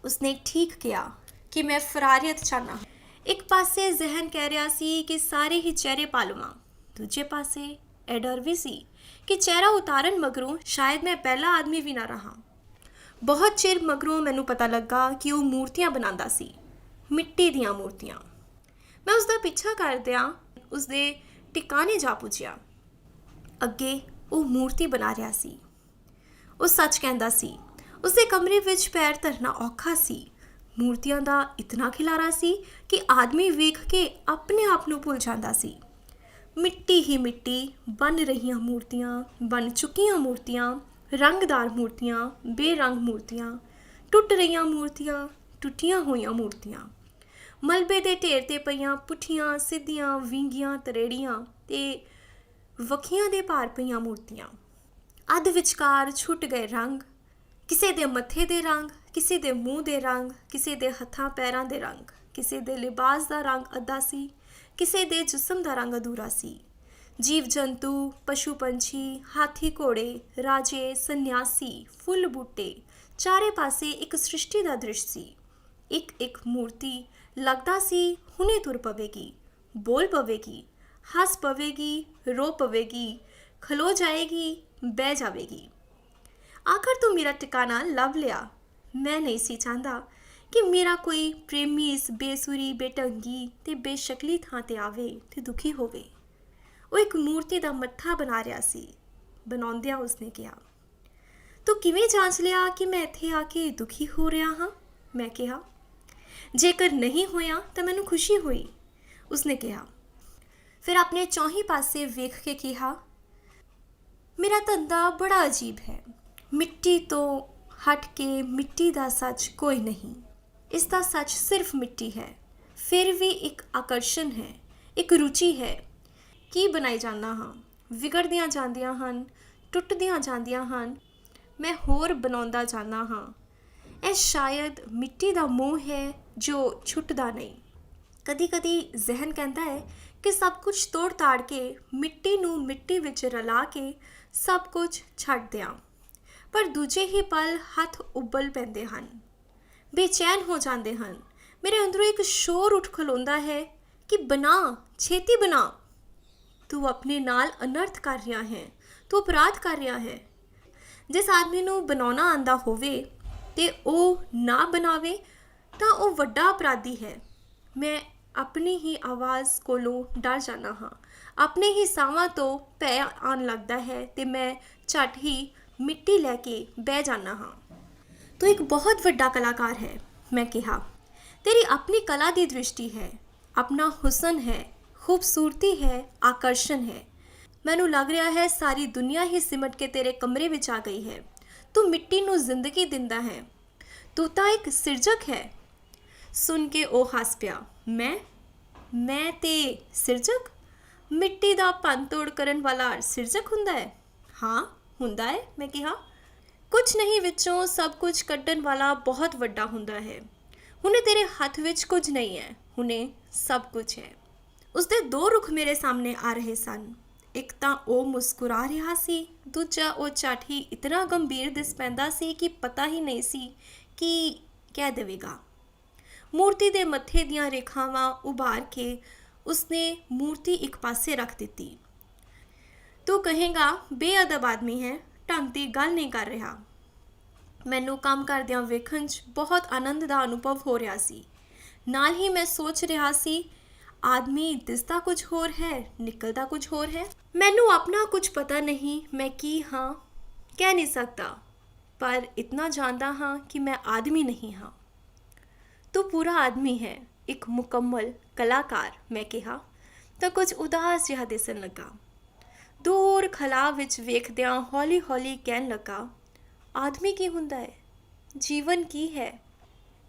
ਉਸਨੇ ਠੀਕ ਕਿਹਾ ਕਿ ਮੈਂ ਫਰਾਰੀਅਤ ਚਾਹੁੰਦਾ ਹਾਂ। ਇੱਕ ਪਾਸੇ ਜ਼ਿਹਨ ਕਹਿ ਰਿਹਾ ਸੀ ਕਿ ਸਾਰੇ ਹੀ ਚਿਹਰੇ ਪਾ ਲਵਾਂ, ਦੂਜੇ ਪਾਸੇ ਇਹ ਡਰ ਵੀ ਸੀ ਕਿ ਚਿਹਰਾ ਉਤਾਰਨ ਮਗਰੋਂ ਸ਼ਾਇਦ ਮੈਂ ਪਹਿਲਾ ਆਦਮੀ ਵੀ ਨਾ ਰਹਾ। ਬਹੁਤ ਚਿਰ ਮਗਰੋਂ ਮੈਨੂੰ ਪਤਾ ਲੱਗਾ ਕਿ ਉਹ ਮੂਰਤੀਆਂ ਬਣਾਉਂਦਾ ਸੀ, ਮਿੱਟੀ ਦੀਆਂ ਮੂਰਤੀਆਂ। ਮੈਂ ਉਸਦਾ ਪਿੱਛਾ ਕਰਦਿਆਂ ਉਸਦੇ ਟਿਕਾਣੇ ਜਾ ਪੁੱਜਿਆ। ਅੱਗੇ ਉਹ ਮੂਰਤੀ ਬਣਾ ਰਿਹਾ ਸੀ। ਉਹ ਸੱਚ ਕਹਿੰਦਾ ਸੀ। ਉਸਦੇ ਕਮਰੇ ਵਿੱਚ ਪੈਰ ਧਰਨਾ ਔਖਾ ਸੀ। ਮੂਰਤੀਆਂ ਦਾ ਇਤਨਾ ਖਿਲਾਰਾ ਸੀ ਕਿ ਆਦਮੀ ਵੇਖ ਕੇ ਆਪਣੇ ਆਪ ਨੂੰ ਭੁੱਲ ਜਾਂਦਾ ਸੀ। ਮਿੱਟੀ ਹੀ ਮਿੱਟੀ, ਬਣ ਰਹੀਆਂ ਮੂਰਤੀਆਂ, ਬਣ ਚੁੱਕੀਆਂ ਮੂਰਤੀਆਂ, ਰੰਗਦਾਰ ਮੂਰਤੀਆਂ, ਬੇਰੰਗ ਮੂਰਤੀਆਂ, ਟੁੱਟ ਰਹੀਆਂ ਮੂਰਤੀਆਂ, ਟੁੱਟੀਆਂ ਹੋਈਆਂ ਮੂਰਤੀਆਂ। ਮਲਬੇ ਦੇ ਢੇਰ 'ਤੇ ਪਈਆਂ ਪੁੱਠੀਆਂ ਸਿੱਧੀਆਂ ਵਿੰਗੀਆਂ ਤਰੇੜੀਆਂ ਤੇ ਵੱਖੀਆਂ ਦੇ ਭਾਰ ਪਈਆਂ ਮੂਰਤੀਆਂ। ਅੱਧ ਵਿਚਕਾਰ ਛੁੱਟ ਗਏ ਰੰਗ, ਕਿਸੇ ਦੇ ਮੱਥੇ ਦੇ ਰੰਗ, ਕਿਸੇ ਦੇ ਮੂੰਹ ਦੇ ਰੰਗ, ਕਿਸੇ ਦੇ ਹੱਥਾਂ ਪੈਰਾਂ ਦੇ ਰੰਗ, ਕਿਸੇ ਦੇ ਲਿਬਾਸ ਦਾ ਰੰਗ ਅੱਧਾ ਸੀ, ਕਿਸੇ ਦੇ ਜਿਸਮ ਦਾ ਰੰਗ ਅਧੂਰਾ ਸੀ। ਜੀਵ ਜੰਤੂ, ਪਸ਼ੂ ਪੰਛੀ, ਹਾਥੀ ਘੋੜੇ, ਰਾਜੇ, ਸੰਨਿਆਸੀ, ਫੁੱਲ ਬੂਟੇ, ਚਾਰੇ ਪਾਸੇ ਇੱਕ ਸ੍ਰਿਸ਼ਟੀ ਦਾ ਦ੍ਰਿਸ਼ ਸੀ। ਇੱਕ ਇੱਕ ਮੂਰਤੀ ਲੱਗਦਾ ਸੀ ਹੁਣੇ ਤੁਰ ਪਵੇਗੀ, ਬੋਲ ਪਵੇਗੀ, ਹੱਸ ਪਵੇਗੀ, ਰੋ ਪਵੇਗੀ, ਖਲੋ ਜਾਏਗੀ, ਬਹਿ ਜਾਵੇਗੀ। ਆਖਰ ਤੂੰ ਮੇਰਾ ਟਿਕਾਣਾ ਲੱਭ ਲਿਆ। ਮੈਂ ਨਹੀਂ ਸੀ ਚਾਹੁੰਦਾ ਕਿ ਮੇਰਾ ਕੋਈ ਪ੍ਰੇਮੀ ਇਸ ਬੇਸੁਰੀ, ਬੇਢੰਗੀ ਤੇ ਬੇਸ਼ਕਲੀ ਥਾਂ 'ਤੇ ਆਵੇ ਤੇ ਦੁਖੀ ਹੋਵੇ। ਉਹ ਇੱਕ ਮੂਰਤੀ ਦਾ ਮੱਥਾ ਬਣਾ ਰਿਹਾ ਸੀ। ਬਣਾਉਂਦਿਆਂ ਉਸਨੇ ਕਿਹਾ, ਤੂੰ ਕਿਵੇਂ ਜਾਂਚ ਲਿਆ ਕਿ ਮੈਂ ਇੱਥੇ ਆ ਕੇ ਦੁਖੀ ਹੋ ਰਿਹਾ ਹਾਂ? ਮੈਂ ਕਿਹਾ, ਜੇਕਰ ਨਹੀਂ ਹੋਇਆ ਤਾਂ ਮੈਨੂੰ ਖੁਸ਼ੀ ਹੋਈ। ਉਸਨੇ ਕਿਹਾ। ਫਿਰ ਆਪਣੇ ਚੌਹੀਂ ਪਾਸੇ ਵੇਖ ਕੇ ਕਿਹਾ, ਮੇਰਾ ਧੰਦਾ ਬੜਾ ਅਜੀਬ ਹੈ। ਮਿੱਟੀ ਤੋਂ ਹਟ ਕੇ ਮਿੱਟੀ ਦਾ ਸੱਚ ਕੋਈ ਨਹੀਂ। ਇਸ ਦਾ ਸੱਚ ਸਿਰਫ ਮਿੱਟੀ ਹੈ। ਫਿਰ ਵੀ ਇੱਕ ਆਕਰਸ਼ਣ ਹੈ, ਇੱਕ ਰੁਚੀ ਹੈ। ਕੀ ਬਣਾਈ ਜਾਂਦਾ ਹਾਂ, ਵਿਗੜਦੀਆਂ ਜਾਂਦੀਆਂ ਹਨ, ਟੁੱਟਦੀਆਂ ਜਾਂਦੀਆਂ ਹਨ। ਮੈਂ ਹੋਰ ਬਣਾਉਂਦਾ ਜਾਂਦਾ ਹਾਂ। ਇਹ ਸ਼ਾਇਦ ਮਿੱਟੀ ਦਾ ਮੋਹ ਹੈ ਜੋ ਛੁੱਟਦਾ ਨਹੀਂ। ਕਦੀ ਕਦੀ ਜ਼ਿਹਨ ਕਹਿੰਦਾ ਹੈ ਕਿ ਸਭ ਕੁਝ ਤੋੜ ਤਾੜ ਕੇ ਮਿੱਟੀ ਨੂੰ ਮਿੱਟੀ ਵਿੱਚ ਰਲਾ ਕੇ ਸਭ ਕੁਝ ਛੱਡ ਦਿਆਂ, ਪਰ ਦੂਜੇ ਹੀ ਪਲ ਹੱਥ ਉੱਬਲ ਪੈਂਦੇ ਹਨ, ਬੇਚੈਨ ਹੋ ਜਾਂਦੇ ਹਨ। ਮੇਰੇ ਅੰਦਰੋਂ ਇੱਕ ਸ਼ੋਰ ਉੱਠ ਖਲੋਂਦਾ ਹੈ ਕਿ ਬਣਾ, ਛੇਤੀ ਬਣਾ। ਤੂੰ ਆਪਣੇ ਨਾਲ ਅਨਰਥ ਕਰ ਰਿਹਾ ਹੈ, ਤੂੰ ਅਪਰਾਧ ਕਰ ਰਿਹਾ ਹੈ। ਜਿਸ ਆਦਮੀ ਨੂੰ ਬਣਾਉਣਾ ਆਉਂਦਾ ਹੋਵੇ ਤੇ ਉਹ ਨਾ ਬਣਾਵੇ ਤਾਂ ਉਹ ਵੱਡਾ ਅਪਰਾਧੀ ਹੈ। ਮੈਂ ਆਪਣੀ ਹੀ ਆਵਾਜ਼ ਕੋਲੋਂ ਡਰ ਜਾਂਦਾ ਹਾਂ। ਆਪਣੇ ਹੀ ਸਾਹਾਂ ਤੋਂ ਭੈ ਆਉਣ ਲੱਗਦਾ ਹੈ ਤੇ ਮੈਂ ਝੱਟ ਹੀ ਮਿੱਟੀ ਲੈ ਕੇ ਬਹਿ ਜਾਂਦਾ ਹਾਂ। ਤੂੰ ਇੱਕ ਬਹੁਤ ਵੱਡਾ ਕਲਾਕਾਰ ਹੈ, ਮੈਂ ਕਿਹਾ। ਤੇਰੀ ਆਪਣੀ ਕਲਾ ਦੀ ਦ੍ਰਿਸ਼ਟੀ ਹੈ, ਆਪਣਾ ਹੁਸਨ ਹੈ, ਖੂਬਸੂਰਤੀ ਹੈ, ਆਕਰਸ਼ਣ ਹੈ। ਮੈਨੂੰ ਲੱਗ ਰਿਹਾ ਹੈ ਸਾਰੀ ਦੁਨੀਆ ਹੀ ਸਿਮਟ ਕੇ ਤੇਰੇ ਕਮਰੇ ਵਿੱਚ ਆ ਗਈ ਹੈ। ਤੂੰ ਮਿੱਟੀ ਨੂੰ ਜ਼ਿੰਦਗੀ ਦਿੰਦਾ ਹੈ। ਤੂੰ ਤਾਂ ਇੱਕ ਸਿਰਜਕ ਹੈ। ਸੁਣ ਕੇ ਉਹ ਹੱਸ ਪਿਆ। ਮੈਂ ਤੇ ਸਿਰਜਕ? ਮਿੱਟੀ ਦਾ ਭੰਨ ਤੋੜ ਕਰਨ ਵਾਲਾ ਸਿਰਜਕ ਹੁੰਦਾ ਹੈ? ਹਾਂ ਹੁੰਦਾ ਹੈ, ਮੈਂ ਕਿਹਾ। ਕੁਝ ਨਹੀਂ ਵਿੱਚੋਂ ਸਭ ਕੁਝ ਕੱਢਣ ਵਾਲਾ ਬਹੁਤ ਵੱਡਾ ਹੁੰਦਾ ਹੈ। ਹੁਣੇ ਤੇਰੇ ਹੱਥ ਵਿੱਚ ਕੁਝ ਨਹੀਂ ਹੈ, ਹੁਣੇ ਸਭ ਕੁਝ ਹੈ। ਉਸਦੇ ਦੋ ਰੁਖ ਮੇਰੇ ਸਾਹਮਣੇ ਆ ਰਹੇ ਸਨ। ਇੱਕ ਤਾਂ ਉਹ ਮੁਸਕਰਾ ਰਿਹਾ ਸੀ, ਦੂਜਾ ਉਹ ਝੱਟ ਹੀ ਇਤਨਾ ਗੰਭੀਰ ਦਿਸ ਪੈਂਦਾ ਸੀ ਕਿ ਪਤਾ ਹੀ ਨਹੀਂ ਸੀ ਕੀ ਕਹਿ ਦੇਵੇਗਾ। ਮੂਰਤੀ ਦੇ ਮੱਥੇ ਦੀਆਂ ਰੇਖਾਵਾਂ ਉਭਾਰ ਕੇ ਉਸਨੇ ਮੂਰਤੀ ਇੱਕ ਪਾਸੇ ਰੱਖ ਦਿੱਤੀ। ਤੂੰ ਕਹੇਗਾ ਬੇਅਦਬ ਆਦਮੀ ਹੈ, ਢੰਗ ਦੀ ਗੱਲ ਨਹੀਂ ਕਰ ਰਿਹਾ। ਮੈਨੂੰ ਕੰਮ ਕਰਦਿਆਂ ਵੇਖਣ 'ਚ ਬਹੁਤ ਆਨੰਦ ਦਾ ਅਨੁਭਵ ਹੋ ਰਿਹਾ ਸੀ। ਨਾਲ ਹੀ ਮੈਂ ਸੋਚ ਰਿਹਾ ਸੀ, ਆਦਮੀ ਦਿਸਦਾ ਕੁਝ ਹੋਰ ਹੈ, ਨਿਕਲਦਾ ਕੁਝ ਹੋਰ ਹੈ। ਮੈਨੂੰ ਆਪਣਾ ਕੁਝ ਪਤਾ ਨਹੀਂ, ਮੈਂ ਕੀ ਹਾਂ ਕਹਿ ਨਹੀਂ ਸਕਦਾ, ਪਰ ਇਤਨਾ ਜਾਣਦਾ ਹਾਂ ਕਿ ਮੈਂ ਆਦਮੀ ਨਹੀਂ ਹਾਂ। ਤੂੰ ਪੂਰਾ ਆਦਮੀ ਹੈ, ਇੱਕ ਮੁਕੰਮਲ ਕਲਾਕਾਰ, ਮੈਂ ਕਿਹਾ ਤਾਂ ਕੁਝ ਉਦਾਸ ਜਿਹਾ ਦਿਸਣ ਲੱਗਾ। ਦੂਰ ਖਲਾਅ ਵਿੱਚ ਵੇਖਦਿਆਂ ਹੌਲੀ ਹੌਲੀ ਕਹਿਣ ਲੱਗਾ, ਆਦਮੀ ਕੀ ਹੁੰਦਾ ਹੈ? ਜੀਵਨ ਕੀ ਹੈ?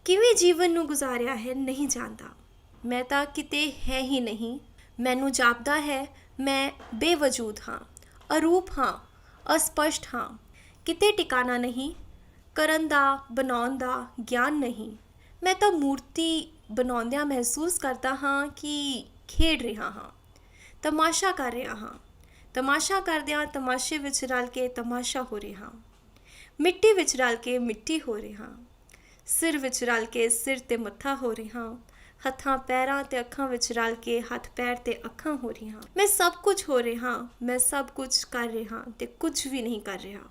ਕਿਵੇਂ ਜੀਵਨ ਨੂੰ ਗੁਜ਼ਾਰਿਆ ਹੈ ਨਹੀਂ ਜਾਣਦਾ। ਮੈਂ ਤਾਂ ਕਿਤੇ ਹੈ ਹੀ ਨਹੀਂ। ਮੈਨੂੰ ਜਾਪਦਾ ਹੈ ਮੈਂ ਬੇਵਜੂਦ ਹਾਂ, ਅਰੂਪ ਹਾਂ, ਅਸਪਸ਼ਟ ਹਾਂ। ਕਿਤੇ ਟਿਕਾਣਾ ਨਹੀਂ, ਕਰਨ ਦਾ, ਬਣਾਉਣ ਦਾ ਗਿਆਨ ਨਹੀਂ। ਮੈਂ ਤਾਂ ਮੂਰਤੀ ਬਣਾਉਂਦਿਆਂ ਮਹਿਸੂਸ ਕਰਦਾ ਹਾਂ ਕਿ ਖੇਡ ਰਿਹਾ ਹਾਂ, ਤਮਾਸ਼ਾ ਕਰ ਰਿਹਾ ਹਾਂ। ਤਮਾਸ਼ਾ ਕਰਦਿਆਂ ਤਮਾਸ਼ੇ ਵਿੱਚ ਰਲ ਕੇ ਤਮਾਸ਼ਾ ਹੋ ਰਿਹਾ, ਮਿੱਟੀ ਵਿੱਚ ਰਲ ਕੇ ਮਿੱਟੀ ਹੋ ਰਿਹਾ, ਸਿਰ ਵਿੱਚ ਰਲ ਕੇ ਸਿਰ ਤੇ ਮੱਥਾ ਹੋ ਰਿਹਾ, ਹੱਥਾਂ ਪੈਰਾਂ ਤੇ ਅੱਖਾਂ ਵਿੱਚ ਰਲ ਕੇ ਹੱਥ ਪੈਰ ਤੇ ਅੱਖਾਂ ਹੋ ਰਹੀਆਂ। ਮੈਂ ਸਭ ਕੁਝ ਹੋ ਰਿਹਾ, ਮੈਂ ਸਭ ਕੁਝ ਕਰ ਰਿਹਾ ਤੇ ਕੁਝ ਵੀ ਨਹੀਂ ਕਰ ਰਿਹਾ।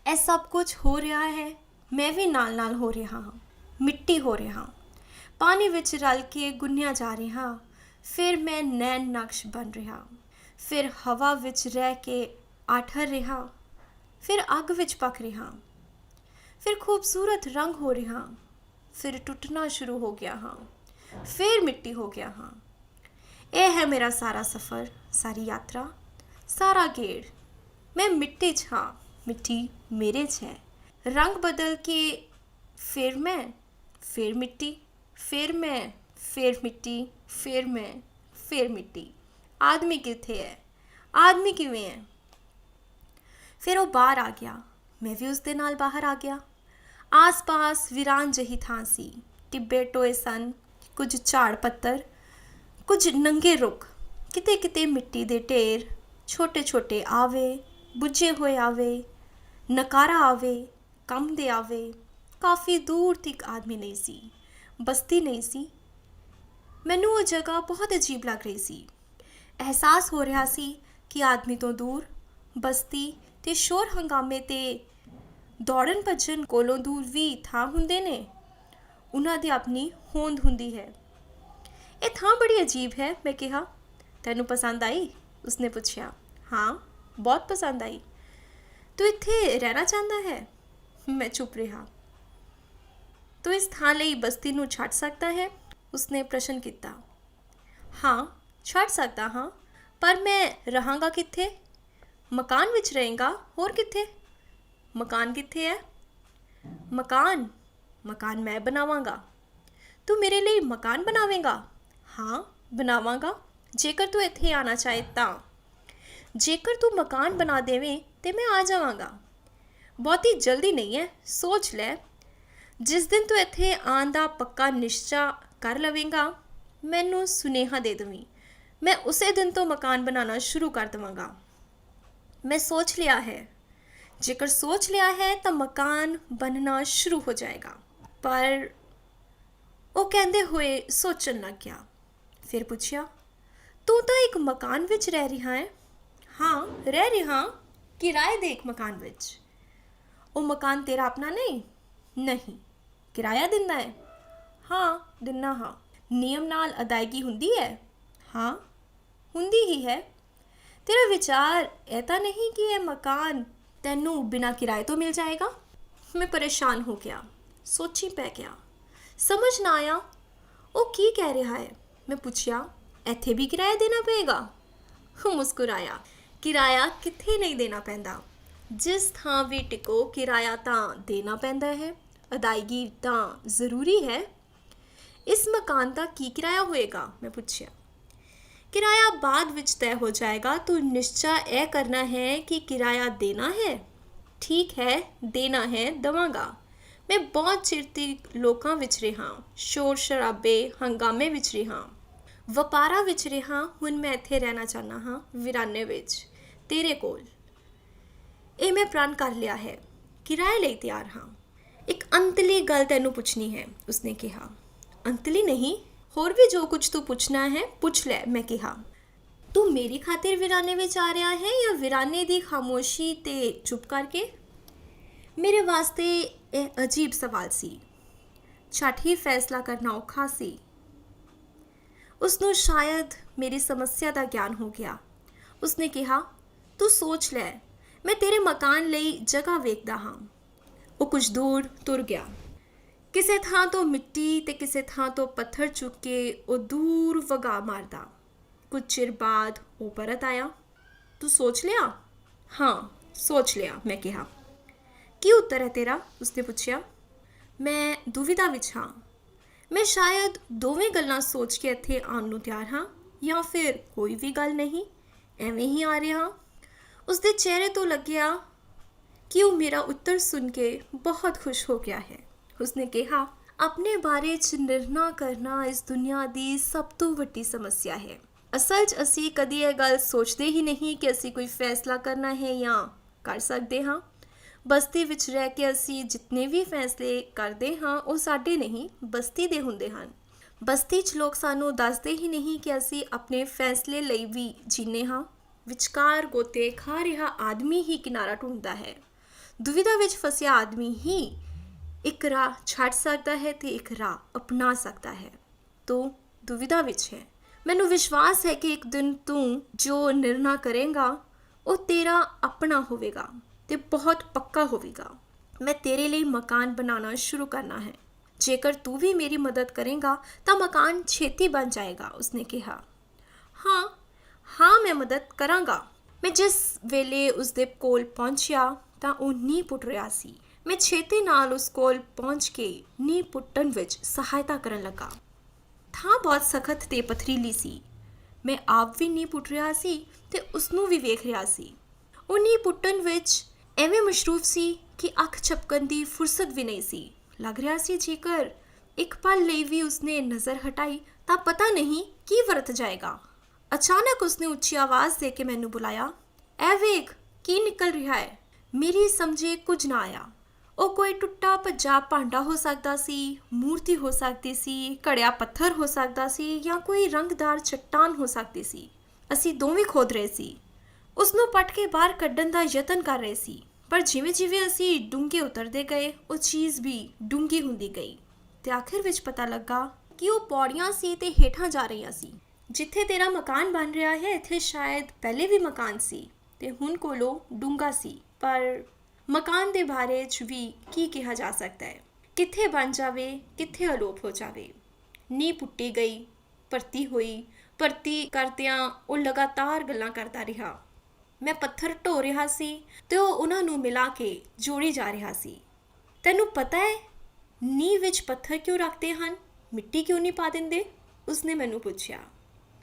ਇਹ ਸਭ ਕੁਝ ਹੋ ਰਿਹਾ ਹੈ, ਮੈਂ ਵੀ ਨਾਲ ਨਾਲ ਹੋ ਰਿਹਾ ਹਾਂ, ਮਿੱਟੀ ਹੋ ਰਿਹਾ, ਪਾਣੀ ਵਿੱਚ ਰਲ ਕੇ ਗੁੰਨਿਆ ਜਾ ਰਿਹਾ। ਫਿਰ ਮੈਂ ਨੈਣ ਨਕਸ਼ ਬਣ ਰਿਹਾ, ਫਿਰ ਹਵਾ ਵਿੱਚ ਰਹਿ ਕੇ ਆਠਰ ਰਿਹਾ, ਫਿਰ ਅੱਗ ਵਿੱਚ ਪੱਕ ਰਿਹਾ, ਫਿਰ ਖੂਬਸੂਰਤ ਰੰਗ ਹੋ ਰਿਹਾ, ਫਿਰ ਟੁੱਟਣਾ ਸ਼ੁਰੂ ਹੋ ਗਿਆ ਹਾਂ, ਫਿਰ ਮਿੱਟੀ ਹੋ ਗਿਆ ਹਾਂ। ਇਹ ਹੈ ਮੇਰਾ ਸਾਰਾ ਸਫ਼ਰ, ਸਾਰੀ ਯਾਤਰਾ, ਸਾਰਾ ਗੇੜ। ਮੈਂ ਮਿੱਟੀ 'ਚ ਹਾਂ, ਮਿੱਟੀ ਮੇਰੇ 'ਚ ਹੈ। ਰੰਗ ਬਦਲ ਕੇ ਫਿਰ ਮੈਂ, ਫਿਰ ਮਿੱਟੀ, ਫਿਰ ਮੈਂ, फिर मिट्टी, फिर मैं, फिर मिट्टी। आदमी किथे है, आदमी किवें है। फिर ਉਹ ਬਾਹਰ ਆ ਗਿਆ, ਮੈਂ ਵੀ ਉਸ ਦੇ ਨਾਲ ਬਾਹਰ ਆ ਗਿਆ। ਆਸ-ਪਾਸ ਵੀਰਾਨ ਜਿਹੀ ਥਾਂ ਸੀ, ਟਿੱਬੇ ਟੋਏ ਸਨ, ਕੁਝ ਝਾੜ ਪੱਤਰ, ਕੁਝ ਨੰਗੇ ਰੁੱਖ, ਕਿਤੇ ਕਿਤੇ ਮਿੱਟੀ ਦੇ ਢੇਰ, ਛੋਟੇ ਛੋਟੇ ਆਵੇ, ਬੁੱਝੇ ਹੋਏ ਆਵੇ, ਨਕਾਰਾ ਆਵੇ, ਕੰਮ ਦੇ ਆਵੇ। ਕਾਫੀ ਦੂਰ ਤੱਕ ਆਦਮੀ ਨਹੀਂ ਸੀ, ਬਸਤੀ ਨਹੀਂ ਸੀ। ਮੈਨੂੰ ਉਹ ਜਗ੍ਹਾ ਬਹੁਤ ਅਜੀਬ ਲੱਗ ਰਹੀ ਸੀ। ਅਹਿਸਾਸ ਹੋ ਰਿਹਾ ਸੀ ਕਿ ਆਦਮੀ ਤੋਂ ਦੂਰ ਬਸਤੀ ਤੇ ਸ਼ੋਰ ਹੰਗਾਮੇ ਤੇ ਦੌੜਨ ਭੱਜਣ ਕੋਲੋਂ ਦੂਰ ਵੀ ਥਾਂ ਹੁੰਦੇ ਨੇ। ਉਹਨਾਂ ਦੀ ਆਪਣੀ ਹੋਂਦ ਹੁੰਦੀ ਹੈ। ਇਹ ਥਾਂ ਬੜੀ ਅਜੀਬ ਹੈ, ਮੈਂ ਕਿਹਾ। ਤੈਨੂੰ ਪਸੰਦ ਆਈ? ਉਸਨੇ ਪੁੱਛਿਆ। ਹਾਂ, ਬਹੁਤ ਪਸੰਦ ਆਈ। ਤੂੰ ਇੱਥੇ ਰਹਿਣਾ ਚਾਹੁੰਦਾ ਹੈ? ਮੈਂ ਚੁੱਪ ਰਿਹਾ। ਤੂੰ ਇਸ ਥਾਂ ਲਈ ਬਸਤੀ ਨੂੰ ਛੱਡ ਸਕਦਾ ਹੈ? ਉਸਨੇ ਪ੍ਰਸ਼ਨ ਕੀਤਾ। ਹਾਂ, ਛੱਡ ਸਕਦਾ ਹਾਂ, ਪਰ ਮੈਂ ਰਹਾਂਗਾ ਕਿੱਥੇ? ਮਕਾਨ ਵਿੱਚ ਰਹੇਂਗਾ, ਹੋਰ ਕਿੱਥੇ? ਮਕਾਨ ਕਿੱਥੇ ਹੈ? ਮਕਾਨ ਮੈਂ ਬਣਾਵਾਂਗਾ। ਤੂੰ ਮੇਰੇ ਲਈ ਮਕਾਨ ਬਣਾਵੇਂਗਾ? ਹਾਂ, ਬਣਾਵਾਂਗਾ, ਜੇਕਰ ਤੂੰ ਇੱਥੇ ਆਉਣਾ ਚਾਹੇ ਤਾਂ। ਜੇਕਰ ਤੂੰ ਮਕਾਨ ਬਣਾ ਦੇਵੇਂ ਤੇ ਮੈਂ ਆ ਜਾਵਾਂਗਾ। ਬਹੁਤੀ ਜਲਦੀ ਨਹੀਂ ਹੈ, ਸੋਚ ਲੈ। ਜਿਸ ਦਿਨ ਤੂੰ ਇੱਥੇ ਆਉਣ ਦਾ ਪੱਕਾ ਨਿਸ਼ਚਾ ਕਰ ਲਵੇਂਗਾ, ਮੈਨੂੰ ਸੁਨੇਹਾ ਦੇ ਦੇਵੀਂ। ਮੈਂ ਉਸੇ ਦਿਨ ਤੋਂ ਮਕਾਨ ਬਣਾਉਣਾ ਸ਼ੁਰੂ ਕਰ ਦੇਵਾਂਗਾ। ਮੈਂ ਸੋਚ ਲਿਆ ਹੈ। ਜੇਕਰ ਸੋਚ ਲਿਆ ਹੈ ਤਾਂ ਮਕਾਨ ਬਣਨਾ ਸ਼ੁਰੂ ਹੋ ਜਾਏਗਾ। ਪਰ ਉਹ ਕਹਿੰਦੇ ਹੋਏ ਸੋਚਣ ਲੱਗ ਗਿਆ। ਫਿਰ ਪੁੱਛਿਆ, ਤੂੰ ਤਾਂ ਇੱਕ ਮਕਾਨ ਵਿੱਚ ਰਹਿ ਰਿਹਾ ਹੈ? ਹਾਂ, ਰਹਿ ਰਿਹਾ, ਕਿਰਾਏ ਦੇ ਇੱਕ ਮਕਾਨ ਵਿੱਚ। ਉਹ ਮਕਾਨ ਤੇਰਾ ਆਪਣਾ ਨਹੀਂ? ਨਹੀਂ। ਕਿਰਾਇਆ ਦਿੰਦਾ ਹੈ? ਹਾਂ, ਦਿੰਦਾ ਹਾਂ। ਨਿਯਮ ਨਾਲ ਅਦਾਇਗੀ ਹੁੰਦੀ ਹੈ? ਹਾਂ, ਹੁੰਦੀ ਹੀ ਹੈ। ਤੇਰਾ ਵਿਚਾਰ ਇਹ ਤਾਂ ਨਹੀਂ ਕਿ ਇਹ ਮਕਾਨ ਤੈਨੂੰ ਬਿਨਾਂ ਕਿਰਾਏ ਤੋਂ ਮਿਲ ਜਾਏਗਾ? ਮੈਂ ਪਰੇਸ਼ਾਨ ਹੋ ਗਿਆ, ਸੋਚੀ ਪੈ ਗਿਆ। ਸਮਝ ਨਾ ਆਇਆ ਉਹ ਕੀ ਕਹਿ ਰਿਹਾ ਹੈ। ਮੈਂ ਪੁੱਛਿਆ, ਇੱਥੇ ਵੀ ਕਿਰਾਇਆ ਦੇਣਾ ਪਏਗਾ? ਉਹ ਮੁਸਕਰਾਇਆ। ਕਿਰਾਇਆ ਕਿੱਥੇ ਨਹੀਂ ਦੇਣਾ ਪੈਂਦਾ। ਜਿਸ ਥਾਂ ਵੀ ਟਿਕੋ ਕਿਰਾਇਆ ਤਾਂ ਦੇਣਾ ਪੈਂਦਾ ਹੈ। ਅਦਾਇਗੀ ਤਾਂ ਜ਼ਰੂਰੀ ਹੈ। ਇਸ ਮਕਾਨ ਦਾ ਕੀ ਕਿਰਾਇਆ ਹੋਏਗਾ? ਮੈਂ ਪੁੱਛਿਆ। ਕਿਰਾਇਆ ਬਾਅਦ ਵਿੱਚ ਤੈਅ ਹੋ ਜਾਏਗਾ। ਤੂੰ ਨਿਸ਼ਚਾ ਇਹ ਕਰਨਾ ਹੈ ਕਿ ਕਿਰਾਇਆ ਦੇਣਾ ਹੈ। ਠੀਕ ਹੈ, ਦੇਣਾ ਹੈ, ਦੇਵਾਂਗਾ। ਮੈਂ ਬਹੁਤ ਚਿਰ ਤੱਕ ਲੋਕਾਂ ਵਿੱਚ ਰਿਹਾ, ਸ਼ੋਰ ਸ਼ਰਾਬੇ ਹੰਗਾਮੇ ਵਿੱਚ ਰਿਹਾ, ਵਪਾਰਾਂ ਵਿੱਚ ਰਿਹਾ। ਹੁਣ ਮੈਂ ਇੱਥੇ ਰਹਿਣਾ ਚਾਹੁੰਦਾ ਹਾਂ, ਵੀਰਾਨੇ ਵਿੱਚ, ਤੇਰੇ ਕੋਲ। ਇਹ ਮੈਂ ਪ੍ਰਣ ਕਰ ਲਿਆ ਹੈ। ਕਿਰਾਏ ਲਈ ਤਿਆਰ ਹਾਂ। ਇੱਕ ਅੰਤਲੀ ਗੱਲ ਤੈਨੂੰ ਪੁੱਛਣੀ ਹੈ, ਉਸਨੇ ਕਿਹਾ। ਅੰਤਲੀ ਨਹੀਂ, ਹੋਰ ਵੀ ਜੋ ਕੁਝ ਤੂੰ ਪੁੱਛਣਾ ਹੈ ਪੁੱਛ ਲੈ, ਮੈਂ ਕਿਹਾ। ਤੂੰ ਮੇਰੀ ਖਾਤਰ ਵੀਰਾਨੇ ਵਿੱਚ ਆ ਰਿਹਾ ਹੈ ਜਾਂ ਵੀਰਾਨੇ ਦੀ ਖਾਮੋਸ਼ੀ ਤੇ ਚੁੱਪ ਕਰਕੇ? ਮੇਰੇ ਵਾਸਤੇ ਇਹ ਅਜੀਬ ਸਵਾਲ ਸੀ। ਝੱਟ ਹੀ ਫੈਸਲਾ ਕਰਨਾ ਔਖਾ ਸੀ। ਉਸਨੂੰ ਸ਼ਾਇਦ ਮੇਰੀ ਸਮੱਸਿਆ ਦਾ ਗਿਆਨ ਹੋ ਗਿਆ। ਉਸਨੇ ਕਿਹਾ, ਤੂੰ ਸੋਚ ਲੈ, ਮੈਂ ਤੇਰੇ ਮਕਾਨ ਲਈ ਜਗ੍ਹਾ ਵੇਖਦਾ ਹਾਂ। ਉਹ ਕੁਝ ਦੂਰ ਤੁਰ ਗਿਆ। ਕਿਸੇ ਥਾਂ ਤੋਂ ਮਿੱਟੀ ਤੇ ਕਿਸੇ ਥਾਂ ਤੋਂ ਪੱਥਰ ਚੁੱਕ ਕੇ ਉਹ ਦੂਰ ਵਗਾ ਮਾਰਦਾ। ਕੁਝ ਚਿਰ ਬਾਅਦ ਉਹ ਪਰਤ ਆਇਆ। ਤੂੰ ਸੋਚ ਲਿਆ? ਹਾਂ, ਸੋਚ ਲਿਆ, ਮੈਂ ਕਿਹਾ। ਕੀ ਉੱਤਰ ਹੈ ਤੇਰਾ? ਉਸਨੇ ਪੁੱਛਿਆ। ਮੈਂ ਦੁਵਿਧਾ ਵਿੱਚ ਹਾਂ। ਮੈਂ ਸ਼ਾਇਦ ਦੋਵੇਂ ਗੱਲਾਂ ਸੋਚ ਕੇ ਇੱਥੇ ਆਉਣ ਨੂੰ ਤਿਆਰ ਹਾਂ, ਜਾਂ ਫਿਰ ਕੋਈ ਵੀ ਗੱਲ ਨਹੀਂ, ਐਵੇਂ ਹੀ ਆ ਰਿਹਾ। ਉਸਦੇ ਚਿਹਰੇ ਤੋਂ ਲੱਗਿਆ ਕਿ ਉਹ ਮੇਰਾ ਉੱਤਰ ਸੁਣ ਕੇ ਬਹੁਤ ਖੁਸ਼ ਹੋ ਗਿਆ ਹੈ। ਉਸਨੇ ਕਿਹਾ, ਆਪਣੇ ਬਾਰੇ 'ਚ ਨਿਰਣਾ ਕਰਨਾ ਇਸ ਦੁਨੀਆ ਦੀ ਸਭ ਤੋਂ ਵੱਡੀ ਸਮੱਸਿਆ ਹੈ। ਅਸਲ 'ਚ ਅਸੀਂ ਕਦੀ ਇਹ ਗੱਲ ਸੋਚਦੇ ਹੀ ਨਹੀਂ ਕਿ ਅਸੀਂ ਕੋਈ ਫੈਸਲਾ ਕਰਨਾ ਹੈ ਜਾਂ ਕਰ ਸਕਦੇ ਹਾਂ। ਬਸਤੀ ਵਿੱਚ ਰਹਿ ਕੇ ਅਸੀਂ ਜਿੰਨੇ ਵੀ ਫੈਸਲੇ ਕਰਦੇ ਹਾਂ ਉਹ ਸਾਡੇ ਨਹੀਂ, ਬਸਤੀ ਦੇ ਹੁੰਦੇ ਹਨ। ਬਸਤੀ 'ਚ ਲੋਕ ਸਾਨੂੰ ਦੱਸਦੇ ਹੀ ਨਹੀਂ ਕਿ ਅਸੀਂ ਆਪਣੇ ਫੈਸਲੇ ਲਈ ਵੀ ਜੀਨੇ ਹਾਂ। ਵਿਚਕਾਰ ਗੋਤੇ ਖਾ ਰਿਹਾ ਆਦਮੀ ਹੀ ਕਿਨਾਰਾ ਢੂੰਡਦਾ ਹੈ। ਦੁਵਿਧਾ ਵਿੱਚ ਫਸਿਆ ਆਦਮੀ ਹੀ ਇੱਕ ਰਾਹ ਛੱਡ ਸਕਦਾ ਹੈ ਤੇ ਇੱਕ ਰਾਹ ਅਪਣਾ ਸਕਦਾ ਹੈ। ਤੂੰ ਦੁਵਿਧਾ ਵਿੱਚ ਹੈ। ਮੈਨੂੰ ਵਿਸ਼ਵਾਸ ਹੈ ਕਿ ਇੱਕ ਦਿਨ ਤੂੰ ਜੋ ਨਿਰਣਾ ਕਰੇਗਾ ਉਹ ਤੇਰਾ ਆਪਣਾ ਹੋਵੇਗਾ ਤੇ ਬਹੁਤ ਪੱਕਾ ਹੋਵੇਗਾ। ਮੈਂ ਤੇਰੇ ਲਈ ਮਕਾਨ ਬਣਾਉਣਾ ਸ਼ੁਰੂ ਕਰਨਾ ਹੈ। ਜੇਕਰ ਤੂੰ ਵੀ ਮੇਰੀ ਮਦਦ ਕਰੇਗਾ ਤਾਂ ਮਕਾਨ ਛੇਤੀ ਬਣ ਜਾਏਗਾ, ਉਸਨੇ ਕਿਹਾ। ਹਾਂ, ਮੈਂ ਮਦਦ ਕਰਾਂਗਾ। ਮੈਂ ਜਿਸ ਵੇਲੇ ਉਸਦੇ ਕੋਲ ਪਹੁੰਚਿਆ ਤਾਂ ਉਹ ਨੀਂਹ ਪੁੱਟ ਰਿਹਾ ਸੀ। ਮੈਂ ਛੇਤੀ ਨਾਲ ਉਸ ਕੋਲ ਪਹੁੰਚ ਕੇ ਨੀਂਹ ਪੁੱਟਣ ਵਿੱਚ ਸਹਾਇਤਾ ਕਰਨ ਲੱਗਾ। ਥਾਂ ਬਹੁਤ ਸਖਤ ਤੇ ਪਥਰੀਲੀ ਸੀ। ਮੈਂ ਆਪ ਵੀ ਨੀਂਹ ਪੁੱਟ ਰਿਹਾ ਸੀ ਤੇ ਉਸਨੂੰ ਵੀ ਵੇਖ ਰਿਹਾ ਸੀ। ਉਹ ਨੀਂਹ ਪੁੱਟਣ ਵਿੱਚ ਐਵੇਂ ਮਸ਼ਰੂਫ ਸੀ ਕਿ ਅੱਖ ਝਪਕਣ ਦੀ ਫੁਰਸਤ ਵੀ ਨਹੀਂ ਸੀ। ਲੱਗ ਰਿਹਾ ਸੀ ਜੇਕਰ ਇੱਕ ਪਲ ਲਈ ਵੀ ਉਸਨੇ ਨਜ਼ਰ ਹਟਾਈ ਤਾਂ ਪਤਾ ਨਹੀਂ ਕੀ ਵਰਤ ਜਾਏਗਾ। ਅਚਾਨਕ ਉਸਨੇ ਉੱਚੀ ਆਵਾਜ਼ ਦੇ ਕੇ ਮੈਨੂੰ ਬੁਲਾਇਆ, "ਐ ਵੇਖ ਕੀ ਨਿਕਲ ਰਿਹਾ ਹੈ।" ਮੇਰੀ ਸਮਝੇ ਕੁਝ ਨਾ ਆਇਆ। ਉਹ ਕੋਈ ਟੁੱਟਾ ਭੱਜਾ ਭਾਂਡਾ ਹੋ ਸਕਦਾ ਸੀ, ਮੂਰਤੀ ਹੋ ਸਕਦੀ ਸੀ, ਘੜਿਆ ਪੱਥਰ ਹੋ ਸਕਦਾ ਸੀ ਜਾਂ ਕੋਈ ਰੰਗਦਾਰ ਚੱਟਾਨ ਹੋ ਸਕਦੀ ਸੀ। ਅਸੀਂ ਦੋਵੇਂ ਖੋਦ ਰਹੇ ਸੀ, ਉਸਨੂੰ ਪੱਟ ਕੇ ਬਾਹਰ ਕੱਢਣ ਦਾ ਯਤਨ ਕਰ ਰਹੇ ਸੀ। ਪਰ ਜਿਵੇਂ ਜਿਵੇਂ ਅਸੀਂ ਡੂੰਘੇ ਉਤਰਦੇ ਗਏ ਉਹ ਚੀਜ਼ ਵੀ ਡੂੰਘੀ ਹੁੰਦੀ ਗਈ ਤੇ ਆਖਿਰ ਵਿੱਚ ਪਤਾ ਲੱਗਾ ਕਿ ਉਹ ਪੌੜੀਆਂ ਸੀ ਤੇ ਹੇਠਾਂ ਜਾ ਰਹੀਆਂ ਸੀ। ਜਿੱਥੇ ਤੇਰਾ ਮਕਾਨ ਬਣ ਰਿਹਾ ਹੈ ਇੱਥੇ ਸ਼ਾਇਦ ਪਹਿਲੇ ਵੀ ਮਕਾਨ ਸੀ ਤੇ ਹੁਣ ਕੋਲੋਂ ਡੂੰਘਾ ਸੀ। ਪਰ ਮਕਾਨ ਦੇ ਬਾਰੇ 'ਚ ਵੀ ਕੀ ਕਿਹਾ ਜਾ ਸਕਦਾ ਹੈ, ਕਿੱਥੇ ਬਣ ਜਾਵੇ ਕਿੱਥੇ ਅਲੋਪ ਹੋ ਜਾਵੇ। ਨੀਂਹ ਪੁੱਟੀ ਗਈ, ਭਰਤੀ ਹੋਈ, ਭਰਤੀ ਕਰਦਿਆਂ ਉਹ ਲਗਾਤਾਰ ਗੱਲਾਂ ਕਰਦਾ ਰਿਹਾ। ਮੈਂ ਪੱਥਰ ਢੋ ਰਿਹਾ ਸੀ ਤੇ ਉਹ ਉਹਨਾਂ ਨੂੰ ਮਿਲਾ ਕੇ ਜੋੜੀ ਜਾ ਰਿਹਾ ਸੀ। ਤੈਨੂੰ ਪਤਾ ਹੈ ਨੀਂਹ ਵਿੱਚ ਪੱਥਰ ਕਿਉਂ ਰੱਖਦੇ ਹਨ, ਮਿੱਟੀ ਕਿਉਂ ਨਹੀਂ ਪਾ ਦਿੰਦੇ? ਉਸਨੇ ਮੈਨੂੰ ਪੁੱਛਿਆ।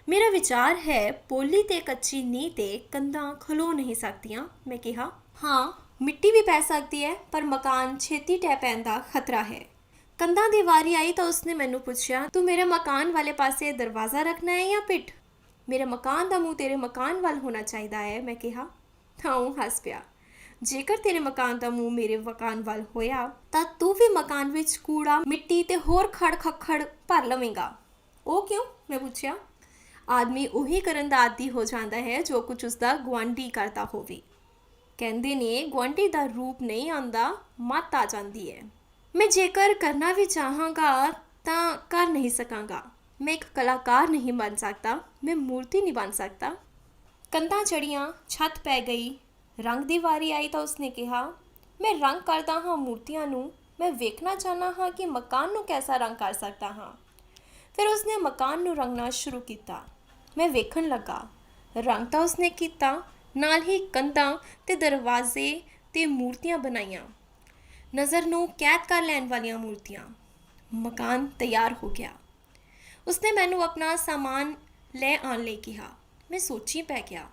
ਮੇਰਾ ਵਿਚਾਰ ਹੈ ਪੋਲੀ ਤੇ ਕੱਚੀ ਨੀਂਹ ਤੇ ਕੰਧਾਂ ਖਲੋ ਨਹੀਂ ਸਕਦੀਆਂ। ਮੈਂ ਕਿਹਾ, ਹਾਂ ਮਿੱਟੀ ਵੀ ਪੈ ਸਕਦੀ ਹੈ ਪਰ ਮਕਾਨ ਛੇਤੀ ਢਹਿ ਪੈਣ ਦਾ ਖਤਰਾ ਹੈ। ਕੰਧਾਂ ਦੀ ਵਾਰੀ ਆਈ ਤਾਂ ਉਸਨੇ ਮੈਨੂੰ ਪੁੱਛਿਆ, ਤੂੰ ਮੇਰੇ ਮਕਾਨ ਵਾਲੇ ਪਾਸੇ ਦਰਵਾਜ਼ਾ ਰੱਖਣਾ ਹੈ ਜਾਂ ਪਿੱਠ? ਮੇਰੇ ਮਕਾਨ ਦਾ ਮੂੰਹ ਤੇਰੇ ਮਕਾਨ ਵੱਲ ਹੋਣਾ ਚਾਹੀਦਾ ਹੈ। ਮੈਂ ਕਿਹਾ। ਤਾਂ ਉਹ ਹੱਸ ਪਿਆ। ਜੇਕਰ ਤੇਰੇ ਮਕਾਨ ਦਾ ਮੂੰਹ ਮੇਰੇ ਮਕਾਨ ਵੱਲ ਹੋਇਆ ਤਾਂ ਤੂੰ ਵੀ ਮਕਾਨ ਵਿੱਚ ਕੂੜਾ, ਮਿੱਟੀ ਤੇ ਹੋਰ ਖੜ ਖੱਖੜ ਭਰ ਲਵੇਂਗਾ। ਉਹ ਕਿਉਂ? ਮੈਂ ਪੁੱਛਿਆ। ਆਦਮੀ ਉਹੀ ਕਰਨ ਦਾ ਆਦੀ ਹੋ ਜਾਂਦਾ ਹੈ ਜੋ ਕੁਝ ਉਸਦਾ ਗੁਆਂਢੀ ਕਰਦਾ ਹੋਵੇ। ਕਹਿੰਦੇ ਨੇ ਗੁਆਂਢੀ ਦਾ ਰੂਪ ਨਹੀਂ ਆਉਂਦਾ, ਮੱਤ ਆ ਜਾਂਦੀ ਹੈ। ਮੈਂ ਜੇਕਰ ਕਰਨਾ ਵੀ ਚਾਹਾਂਗਾ ਤਾਂ ਕਰ ਨਹੀਂ ਸਕਾਂਗਾ। ਮੈਂ ਇੱਕ ਕਲਾਕਾਰ ਨਹੀਂ ਬਣ ਸਕਦਾ, ਮੈਂ ਮੂਰਤੀ ਨਹੀਂ ਬਣ ਸਕਦਾ। ਕੰਧਾਂ ਚੜੀਆਂ, ਛੱਤ ਪੈ ਗਈ, ਰੰਗ ਦੀ ਵਾਰੀ ਆਈ ਤਾਂ ਉਸਨੇ ਕਿਹਾ, ਮੈਂ ਰੰਗ ਕਰਦਾ ਹਾਂ ਮੂਰਤੀਆਂ ਨੂੰ, ਮੈਂ ਵੇਖਣਾ ਚਾਹੁੰਦਾ ਹਾਂ ਕਿ ਮਕਾਨ ਨੂੰ ਕੈਸਾ ਰੰਗ ਕਰ ਸਕਦਾ ਹਾਂ। ਫਿਰ ਉਸਨੇ ਮਕਾਨ ਨੂੰ ਰੰਗਣਾ ਸ਼ੁਰੂ ਕੀਤਾ। ਮੈਂ ਵੇਖਣ ਲੱਗਾ। ਰੰਗ ਤਾਂ ਉਸਨੇ ਕੀਤਾ, ਨਾਲ ਹੀ ਕੰਧਾਂ ਤੇ ਦਰਵਾਜ਼ੇ ਤੇ ਮੂਰਤੀਆਂ ਬਣਾਈਆਂ, ਨਜ਼ਰ ਨੂੰ ਕੈਦ ਕਰ ਲੈਣ ਵਾਲੀਆਂ ਮੂਰਤੀਆਂ। ਮਕਾਨ ਤਿਆਰ ਹੋ ਗਿਆ। ਉਸਨੇ ਮੈਨੂੰ ਆਪਣਾ ਸਾਮਾਨ ਲੈ ਆਉਣ ਲਈ ਕਿਹਾ। ਮੈਂ ਸੋਚੀ ਪੈ ਗਿਆ।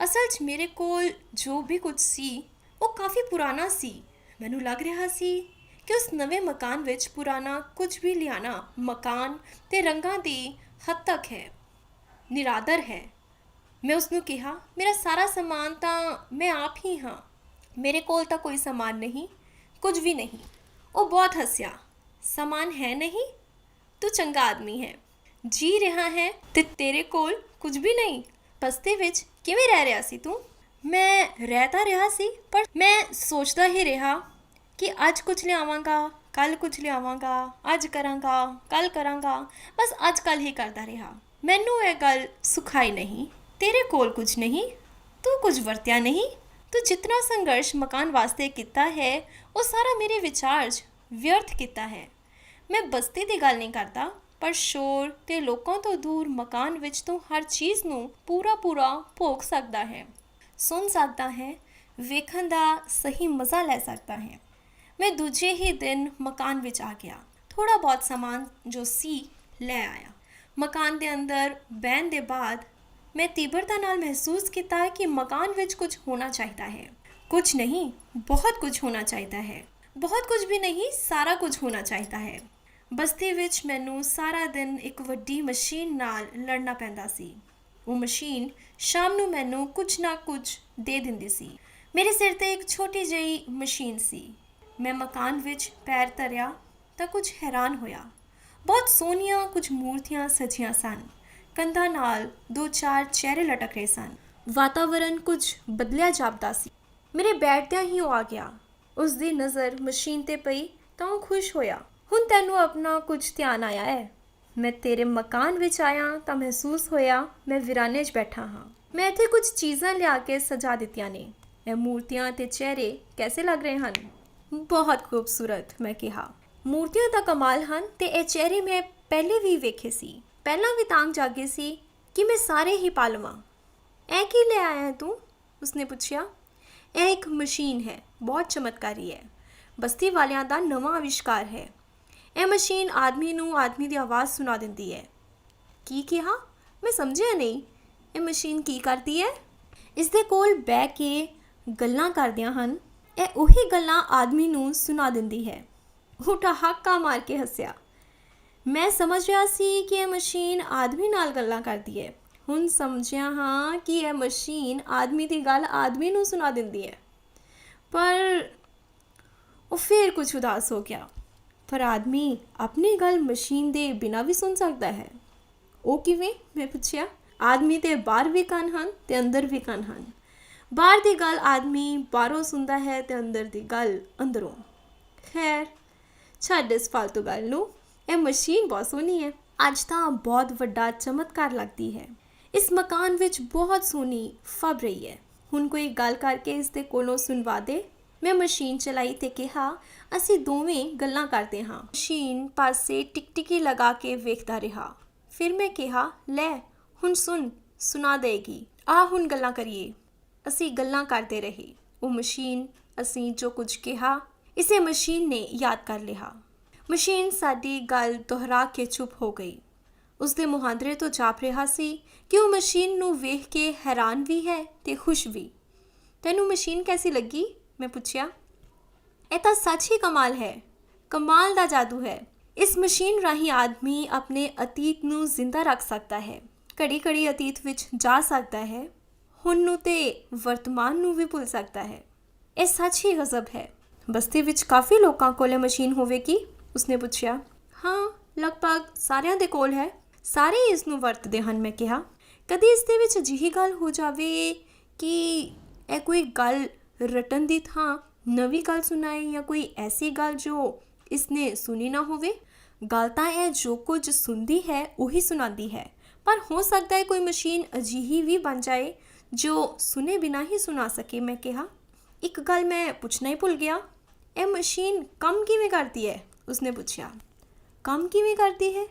ਅਸਲ 'ਚ ਮੇਰੇ ਕੋਲ ਜੋ ਵੀ ਕੁਝ ਸੀ ਉਹ ਕਾਫੀ ਪੁਰਾਣਾ ਸੀ। ਮੈਨੂੰ ਲੱਗ ਰਿਹਾ ਸੀ ਕਿ ਉਸ ਨਵੇਂ ਮਕਾਨ ਵਿੱਚ ਪੁਰਾਣਾ ਕੁਝ ਵੀ ਲਿਆਣਾ ਮਕਾਨ ਤੇ ਰੰਗਾਂ ਦੀ ਹੱਦ ਤੱਕ ਹੈ, ਨਿਰਾਦਰ ਹੈ। ਮੈਂ ਉਸਨੂੰ ਕਿਹਾ, ਮੇਰਾ ਸਾਰਾ ਸਮਾਨ ਤਾਂ ਮੈਂ ਆਪ ਹੀ ਹਾਂ, ਮੇਰੇ ਕੋਲ ਤਾਂ ਕੋਈ ਸਮਾਨ ਨਹੀਂ, ਕੁਝ ਵੀ ਨਹੀਂ। ਉਹ ਬਹੁਤ ਹੱਸਿਆ। ਸਮਾਨ ਹੈ ਨਹੀਂ? ਤੂੰ ਚੰਗਾ ਆਦਮੀ ਹੈ, ਜੀ ਰਿਹਾ ਹੈ ਤੇ ਤੇਰੇ ਕੋਲ ਕੁਝ ਵੀ ਨਹੀਂ। ਬਸਤੀ ਵਿੱਚ ਕਿਵੇਂ ਰਹਿ ਰਿਹਾ ਸੀ ਤੂੰ? ਮੈਂ ਰਹਿ ਤਾਂ ਰਿਹਾ ਸੀ ਪਰ ਮੈਂ ਸੋਚਦਾ ਹੀ ਰਿਹਾ ਕਿ ਅੱਜ ਕੁਝ ਲਿਆਵਾਂਗਾ, ਕੱਲ ਕੁਝ ਲਿਆਵਾਂਗਾ, ਅੱਜ ਕਰਾਂਗਾ, ਕੱਲ ਕਰਾਂਗਾ, ਬਸ ਅੱਜ ਕੱਲ ਹੀ ਕਰਦਾ ਰਿਹਾ। ਮੈਨੂੰ ਇਹ ਗੱਲ ਸੁਖਾਈ ਨਹੀਂ। ਤੇਰੇ ਕੋਲ ਕੁਝ ਨਹੀਂ, ਤੂੰ ਕੁਝ ਵਰਤਿਆ ਨਹੀਂ। ਤੂੰ ਜਿਤਨਾ ਸੰਘਰਸ਼ ਮਕਾਨ ਵਾਸਤੇ ਕੀਤਾ ਹੈ ਉਹ ਸਾਰਾ ਮੇਰੇ ਵਿਚਾਰ 'ਚ ਵਿਅਰਥ ਕੀਤਾ ਹੈ। ਮੈਂ ਬਸਤੀ ਦੀ ਗੱਲ ਨਹੀਂ ਕਰਦਾ, ਪਰ ਸ਼ੋਰ ਤੇ ਲੋਕਾਂ ਤੋਂ ਦੂਰ ਮਕਾਨ ਵਿੱਚ ਤੂੰ ਹਰ ਚੀਜ਼ ਨੂੰ ਪੂਰਾ ਭੋਗ ਸਕਦਾ ਹੈ, ਸੁਣ ਸਕਦਾ ਹੈ, ਵੇਖਣ ਦਾ ਸਹੀ ਮਜ਼ਾ ਲੈ ਸਕਦਾ ਹੈ। ਮੈਂ ਦੂਜੇ ਹੀ ਦਿਨ ਮਕਾਨ ਵਿੱਚ ਆ ਗਿਆ। ਥੋੜ੍ਹਾ ਬਹੁਤ ਸਮਾਨ ਜੋ ਸੀ ਲੈ ਆਇਆ। ਮਕਾਨ ਦੇ ਅੰਦਰ ਬਹਿਣ ਦੇ ਬਾਅਦ ਮੈਂ ਤੀਬਰਤਾ ਨਾਲ ਮਹਿਸੂਸ ਕੀਤਾ ਕਿ ਮਕਾਨ ਵਿੱਚ ਕੁਝ ਹੋਣਾ ਚਾਹੀਦਾ ਹੈ। ਕੁਝ ਨਹੀਂ, ਬਹੁਤ ਕੁਝ ਹੋਣਾ ਚਾਹੀਦਾ ਹੈ। ਬਹੁਤ ਕੁਝ ਵੀ ਨਹੀਂ, ਸਾਰਾ ਕੁਝ ਹੋਣਾ ਚਾਹੀਦਾ ਹੈ। ਬਸਤੀ ਵਿੱਚ ਮੈਨੂੰ ਸਾਰਾ ਦਿਨ ਇੱਕ ਵੱਡੀ ਮਸ਼ੀਨ ਨਾਲ ਲੜਨਾ ਪੈਂਦਾ ਸੀ। ਉਹ ਮਸ਼ੀਨ ਸ਼ਾਮ ਨੂੰ ਮੈਨੂੰ ਕੁਝ ਨਾ ਕੁਝ ਦੇ ਦਿੰਦੀ ਸੀ। ਮੇਰੇ ਸਿਰ 'ਤੇ ਇੱਕ ਛੋਟੀ ਜਿਹੀ ਮਸ਼ੀਨ ਸੀ। ਮੈਂ ਮਕਾਨ ਵਿੱਚ ਪੈਰ ਧਰਿਆ ਤਾਂ ਕੁਝ ਹੈਰਾਨ ਹੋਇਆ। ਬਹੁਤ ਸੋਹਣੀਆਂ ਕੁਝ ਮੂਰਤੀਆਂ ਸਜੀਆਂ ਸਨ। ਕੰਧਾਂ ਨਾਲ 2-4 ਚਿਹਰੇ ਲਟਕ ਰਹੇ ਸਨ। ਵਾਤਾਵਰਨ ਕੁਝ ਬਦਲਿਆ ਜਾਪਦਾ ਸੀ। ਮੇਰੇ ਬੈਠਦਿਆਂ ਹੀ ਉਹ ਆ ਗਿਆ। ਉਸ ਦੀ ਨਜ਼ਰ ਮਸ਼ੀਨ 'ਤੇ ਪਈ ਤਾਂ ਉਹ ਖੁਸ਼ ਹੋਇਆ। ਹੁਣ ਤੈਨੂੰ ਆਪਣਾ ਕੁਝ ਧਿਆਨ ਆਇਆ ਹੈ। ਮੈਂ ਤੇਰੇ ਮਕਾਨ ਵਿੱਚ ਆਇਆ ਤਾਂ ਮਹਿਸੂਸ ਹੋਇਆ ਮੈਂ ਵੀਰਾਨੇ 'ਚ ਬੈਠਾ ਹਾਂ। ਮੈਂ ਇੱਥੇ ਕੁਝ ਚੀਜ਼ਾਂ ਲਿਆ ਕੇ ਸਜਾ ਦਿੱਤੀਆਂ ਨੇ। ਇਹ ਮੂਰਤੀਆਂ ਤੇ ਚਿਹਰੇ ਕੈਸੇ ਲੱਗ ਰਹੇ ਹਨ? ਬਹੁਤ ਖੂਬਸੂਰਤ, ਮੈਂ ਕਿਹਾ। ਮੂਰਤੀਆਂ ਤਾਂ ਕਮਾਲ ਹਨ ਤੇ ਇਹ ਚਿਹਰੇ ਮੈਂ ਪਹਿਲੇ ਵੀ ਵੇਖੇ ਸੀ। ਪਹਿਲਾਂ ਵੀ ਤਾਂਘ ਜਾਗੇ ਸੀ ਕਿ ਮੈਂ ਸਾਰੇ ਹੀ ਪਾ ਲਵਾਂ। ਇਹ ਕੀ ਲੈ ਆਇਆ ਤੂੰ? ਉਸਨੇ ਪੁੱਛਿਆ। ਇਹ ਇੱਕ ਮਸ਼ੀਨ ਹੈ, ਬਹੁਤ ਚਮਤਕਾਰੀ ਹੈ। ਬਸਤੀ ਵਾਲਿਆਂ ਦਾ ਨਵਾਂ ਅਵਿਸ਼ਕਾਰ ਹੈ। ਇਹ ਮਸ਼ੀਨ ਆਦਮੀ ਨੂੰ ਆਦਮੀ ਦੀ ਆਵਾਜ਼ ਸੁਣਾ ਦਿੰਦੀ ਹੈ। ਕੀ ਕਿਹਾ? ਮੈਂ ਸਮਝਿਆ ਨਹੀਂ। ਇਹ ਮਸ਼ੀਨ ਕੀ ਕਰਦੀ ਹੈ? ਇਸ ਦੇ ਕੋਲ ਬਹਿ ਕੇ ਗੱਲਾਂ ਕਰਦੀਆਂ ਹਨ। ਇਹ ਉਹੀ ਗੱਲਾਂ ਆਦਮੀ ਨੂੰ ਸੁਣਾ ਦਿੰਦੀ ਹੈ। ਉਹ ਠਹਾਕਾ ਮਾਰ ਕੇ ਹੱਸਿਆ। ਮੈਂ ਸਮਝ ਰਿਹਾ ਸੀ ਕਿ ਇਹ ਮਸ਼ੀਨ ਆਦਮੀ ਨਾਲ ਗੱਲਾਂ ਕਰਦੀ ਹੈ। ਹੁਣ ਸਮਝਿਆ ਹਾਂ ਕਿ ਇਹ ਮਸ਼ੀਨ ਆਦਮੀ ਦੀ ਗੱਲ ਆਦਮੀ ਨੂੰ ਸੁਣਾ ਦਿੰਦੀ ਹੈ। ਪਰ ਉਹ ਫਿਰ ਕੁਝ ਉਦਾਸ ਹੋ ਗਿਆ। ਪਰ ਆਦਮੀ ਆਪਣੀ ਗੱਲ ਮਸ਼ੀਨ ਦੇ ਬਿਨਾਂ ਵੀ ਸੁਣ ਸਕਦਾ ਹੈ। ਉਹ ਕਿਵੇਂ? ਮੈਂ ਪੁੱਛਿਆ। ਆਦਮੀ ਦੇ ਬਾਹਰ ਵੀ ਕੰਨ ਹਨ ਤੇ ਅੰਦਰ ਵੀ ਕੰਨ ਹਨ। ਬਾਹਰ ਦੀ ਗੱਲ ਆਦਮੀ ਬਾਹਰੋਂ ਸੁਣਦਾ ਹੈ ਤੇ ਅੰਦਰ ਦੀ ਗੱਲ ਅੰਦਰੋਂ। ਖੈਰ, ਛੱਡ ਇਸ ਫਾਲਤੂ ਗੱਲ ਨੂੰ। ਇਹ ਮਸ਼ੀਨ ਬਹੁਤ ਸੋਹਣੀ ਹੈ। ਅੱਜ ਤਾਂ ਬਹੁਤ ਵੱਡਾ ਚਮਤਕਾਰ ਲੱਗਦੀ ਹੈ। ਇਸ ਮਕਾਨ ਵਿੱਚ ਬਹੁਤ ਸੋਹਣੀ ਫਬ ਰਹੀ ਹੈ। ਹੁਣ ਕੋਈ ਗੱਲ ਕਰਕੇ ਇਸ ਦੇ ਕੋਲੋਂ ਸੁਣਵਾ ਦੇ। ਮੈਂ ਮਸ਼ੀਨ ਚਲਾਈ ਤੇ ਕਿਹਾ, ਅਸੀਂ ਦੋਵੇਂ ਗੱਲਾਂ ਕਰਦੇ ਹਾਂ। ਮਸ਼ੀਨ ਪਾਸੇ ਟਿਕਟਿਕੀ ਲਗਾ ਕੇ ਵੇਖਦਾ ਰਿਹਾ। ਫਿਰ ਮੈਂ ਕਿਹਾ, ਲੈ ਹੁਣ ਸੁਣਾ ਦੇਗੀ। ਆ ਹੁਣ ਗੱਲਾਂ ਕਰੀਏ। ਅਸੀਂ ਗੱਲਾਂ ਕਰਦੇ ਰਹੇ। ਉਹ ਮਸ਼ੀਨ, ਅਸੀਂ ਜੋ ਕੁਝ ਕਿਹਾ, ਇਸੇ ਮਸ਼ੀਨ ਨੇ ਯਾਦ ਕਰ ਲਿਆ। ਮਸ਼ੀਨ ਸਾਡੀ ਗੱਲ ਦੁਹਰਾ ਕੇ ਚੁੱਪ ਹੋ ਗਈ। ਉਸਦੇ ਮੁਹਾਂਦਰੇ ਤੋਂ ਜਾਪ ਰਿਹਾ ਸੀ ਕਿ ਉਹ ਮਸ਼ੀਨ ਨੂੰ ਵੇਖ ਕੇ ਹੈਰਾਨ ਵੀ ਹੈ ਤੇ ਖੁਸ਼ ਵੀ। ਤੈਨੂੰ ਮਸ਼ੀਨ ਕੈਸੀ ਲੱਗੀ? ਮੈਂ ਪੁੱਛਿਆ। ਇਹ ਤਾਂ ਸੱਚ ਹੀ ਕਮਾਲ ਹੈ। ਕਮਾਲ ਦਾ ਜਾਦੂ ਹੈ। ਇਸ ਮਸ਼ੀਨ ਰਾਹੀਂ ਆਦਮੀ ਆਪਣੇ ਅਤੀਤ ਨੂੰ ਜ਼ਿੰਦਾ ਰੱਖ ਸਕਦਾ ਹੈ। ਘੜੀ ਘੜੀ ਅਤੀਤ ਵਿੱਚ ਜਾ ਸਕਦਾ ਹੈ। ਹੁਣ ਨੂੰ ਤੇ ਵਰਤਮਾਨ ਨੂੰ ਵੀ ਭੁੱਲ ਸਕਦਾ ਹੈ। ਇਹ ਸੱਚ ਹੀ ਗਜ਼ਬ ਹੈ। ਬਸਤੀ ਵਿੱਚ ਕਾਫੀ ਲੋਕਾਂ ਕੋਲ ਇਹ ਮਸ਼ੀਨ ਹੋਵੇਗੀ? ਉਸਨੇ ਪੁੱਛਿਆ। ਹਾਂ, ਲਗਭਗ ਸਾਰਿਆਂ ਦੇ ਕੋਲ ਹੈ। ਸਾਰੇ ਇਸ ਨੂੰ ਵਰਤਦੇ ਹਨ। ਮੈਂ ਕਿਹਾ। ਕਦੀ ਇਸ ਦੇ ਵਿੱਚ ਅਜਿਹੀ ਗੱਲ ਹੋ ਜਾਵੇ ਕਿ ਇਹ ਕੋਈ ਗੱਲ ਰਟਣ ਦੀ ਥਾਂ ਨਵੀਂ ਗੱਲ ਸੁਣਾਏ, ਜਾਂ ਕੋਈ ਐਸੀ ਗੱਲ ਜੋ ਇਸਨੇ ਸੁਣੀ ਨਾ ਹੋਵੇ? ਗੱਲ ਤਾਂ ਇਹ ਜੋ ਕੁਝ ਸੁਣਦੀ ਹੈ ਉਹੀ ਸੁਣਾਉਂਦੀ ਹੈ, ਪਰ ਹੋ ਸਕਦਾ ਹੈ ਕੋਈ ਮਸ਼ੀਨ ਅਜਿਹੀ ਵੀ ਬਣ ਜਾਏ ਜੋ ਸੁਣੇ ਬਿਨਾਂ ਹੀ ਸੁਣਾ ਸਕੇ। ਮੈਂ ਕਿਹਾ। ਇੱਕ ਗੱਲ ਮੈਂ ਪੁੱਛਣਾ ਹੀ ਭੁੱਲ ਗਿਆ। ਇਹ ਮਸ਼ੀਨ ਕੰਮ ਕਿਵੇਂ ਕਰਦੀ ਹੈ? ਉਸਨੇ ਪੁੱਛਿਆ। ਕੰਮ ਕਿਵੇਂ ਕਰਦੀ ਹੈ?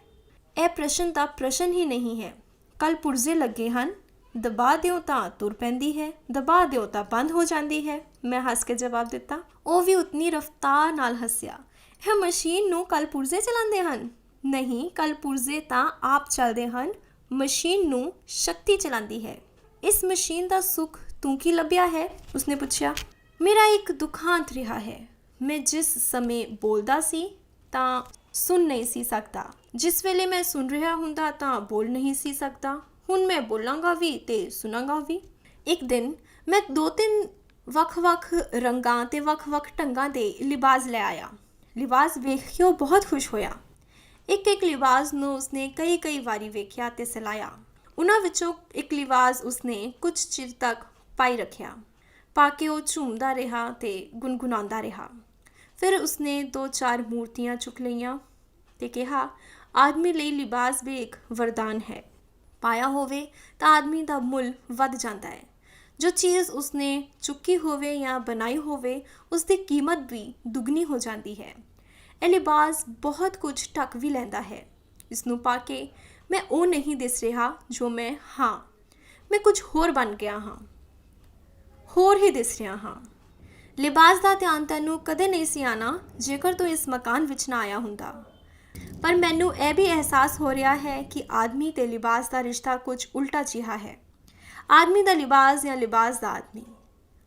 ਇਹ ਪ੍ਰਸ਼ਨ ਤਾਂ ਪ੍ਰਸ਼ਨ ਹੀ ਨਹੀਂ ਹੈ। ਕੱਲ ਪੁਰਜ਼ੇ ਲੱਗੇ ਹਨ। ਦਬਾ ਦਿਓ ਤਾਂ ਤੁਰ ਪੈਂਦੀ ਹੈ, ਦਬਾ ਦਿਓ ਤਾਂ ਬੰਦ ਹੋ ਜਾਂਦੀ ਹੈ। ਮੈਂ ਹੱਸ ਕੇ ਜਵਾਬ ਦਿੱਤਾ। ਉਹ ਵੀ ਉਤਨੀ ਰਫ਼ਤਾਰ ਨਾਲ ਹੱਸਿਆ। ਇਹ ਮਸ਼ੀਨ ਨੂੰ ਕੱਲ ਪੁਰਜ਼ੇ ਚਲਾਉਂਦੇ ਹਨ? ਨਹੀਂ, ਕੱਲ ਪੁਰਜ਼ੇ ਤਾਂ ਆਪ ਚੱਲਦੇ ਹਨ। ਮਸ਼ੀਨ ਨੂੰ ਸ਼ਕਤੀ ਚਲਾਉਂਦੀ ਹੈ। ਇਸ ਮਸ਼ੀਨ ਦਾ ਸੁੱਖ ਤੂੰ ਕੀ ਲੱਭਿਆ ਹੈ? ਉਸਨੇ ਪੁੱਛਿਆ। ਮੇਰਾ ਇੱਕ ਦੁਖਾਂਤ ਰਿਹਾ ਹੈ। ਮੈਂ ਜਿਸ ਸਮੇਂ ਬੋਲਦਾ ਸੀ ਤਾਂ ਸੁਣ ਨਹੀਂ ਸੀ ਸਕਦਾ। ਜਿਸ ਵੇਲੇ ਮੈਂ ਸੁਣ ਰਿਹਾ ਹੁੰਦਾ ਤਾਂ ਬੋਲ ਨਹੀਂ ਸੀ ਸਕਦਾ। ਹੁਣ ਮੈਂ ਬੋਲਾਂਗਾ ਵੀ ਤੇ ਸੁਣਾਂਗਾ ਵੀ। ਇੱਕ ਦਿਨ ਮੈਂ 2-3 ਵੱਖ-ਵੱਖ ਰੰਗਾਂ ਤੇ ਵੱਖ-ਵੱਖ ਢੰਗਾਂ ਦੇ ਲਿਬਾਸ ਲੈ ਆਇਆ। ਲਿਬਾਸ ਵੇਖ ਕੇ ਉਹ ਬਹੁਤ ਖੁਸ਼ ਹੋਇਆ। ਇੱਕ ਲਿਬਾਸ ਨੂੰ ਉਸਨੇ ਕਈ ਵਾਰੀ ਵੇਖਿਆ ਤੇ ਸਲਾਇਆ। ਉਹਨਾਂ ਵਿੱਚੋਂ ਇੱਕ ਲਿਬਾਸ ਉਸਨੇ ਕੁਝ ਚਿਰ ਤੱਕ ਪਾਈ ਰੱਖਿਆ। ਪਾ ਕੇ ਉਹ ਝੂਮਦਾ ਰਿਹਾ ਤੇ ਗੁਣਗੁਣਾਉਂਦਾ ਰਿਹਾ। ਫਿਰ ਉਸਨੇ 2-4 ਮੂਰਤੀਆਂ ਚੁੱਕ ਲਈਆਂ ਤੇ ਕਿਹਾ, ਆਦਮੀ ਲਈ ਲਿਬਾਸ ਵੀ ਇੱਕ ਵਰਦਾਨ ਹੈ। ਪਾਇਆ ਹੋਵੇ ਤਾਂ ਆਦਮੀ ਦਾ ਮੁੱਲ ਵੱਧ ਜਾਂਦਾ ਹੈ। ਜੋ ਚੀਜ਼ ਉਸਨੇ ਚੁੱਕੀ ਹੋਵੇ ਜਾਂ ਬਣਾਈ ਹੋਵੇ, ਉਸਦੀ ਕੀਮਤ ਵੀ ਦੁੱਗਣੀ ਹੋ ਜਾਂਦੀ ਹੈ। ਇਹ ਲਿਬਾਸ ਬਹੁਤ ਕੁਝ ਢੱਕ ਵੀ ਲੈਂਦਾ ਹੈ। ਇਸ ਨੂੰ ਪਾ ਕੇ ਮੈਂ ਉਹ ਨਹੀਂ ਦਿਸ ਰਿਹਾ ਜੋ ਮੈਂ ਹਾਂ। ਮੈਂ ਕੁਝ ਹੋਰ ਬਣ ਗਿਆ ਹਾਂ, ਹੋਰ ਹੀ ਦਿਸ ਰਿਹਾ ਹਾਂ। ਲਿਬਾਸ ਦਾ ਧਿਆਨ ਤੈਨੂੰ ਕਦੇ ਨਹੀਂ ਸੀ ਆਉਣਾ ਜੇਕਰ ਤੂੰ ਇਸ ਮਕਾਨ ਵਿੱਚ ਨਾ ਆਇਆ ਹੁੰਦਾ। ਪਰ ਮੈਨੂੰ ਇਹ ਵੀ ਅਹਿਸਾਸ ਹੋ ਰਿਹਾ ਹੈ ਕਿ ਆਦਮੀ ਤੇ ਲਿਬਾਸ ਦਾ ਰਿਸ਼ਤਾ ਕੁਝ ਉਲਟਾ ਜਿਹਾ ਹੈ। ਆਦਮੀ ਦਾ ਲਿਬਾਸ ਜਾਂ ਲਿਬਾਸ ਦਾ ਆਦਮੀ।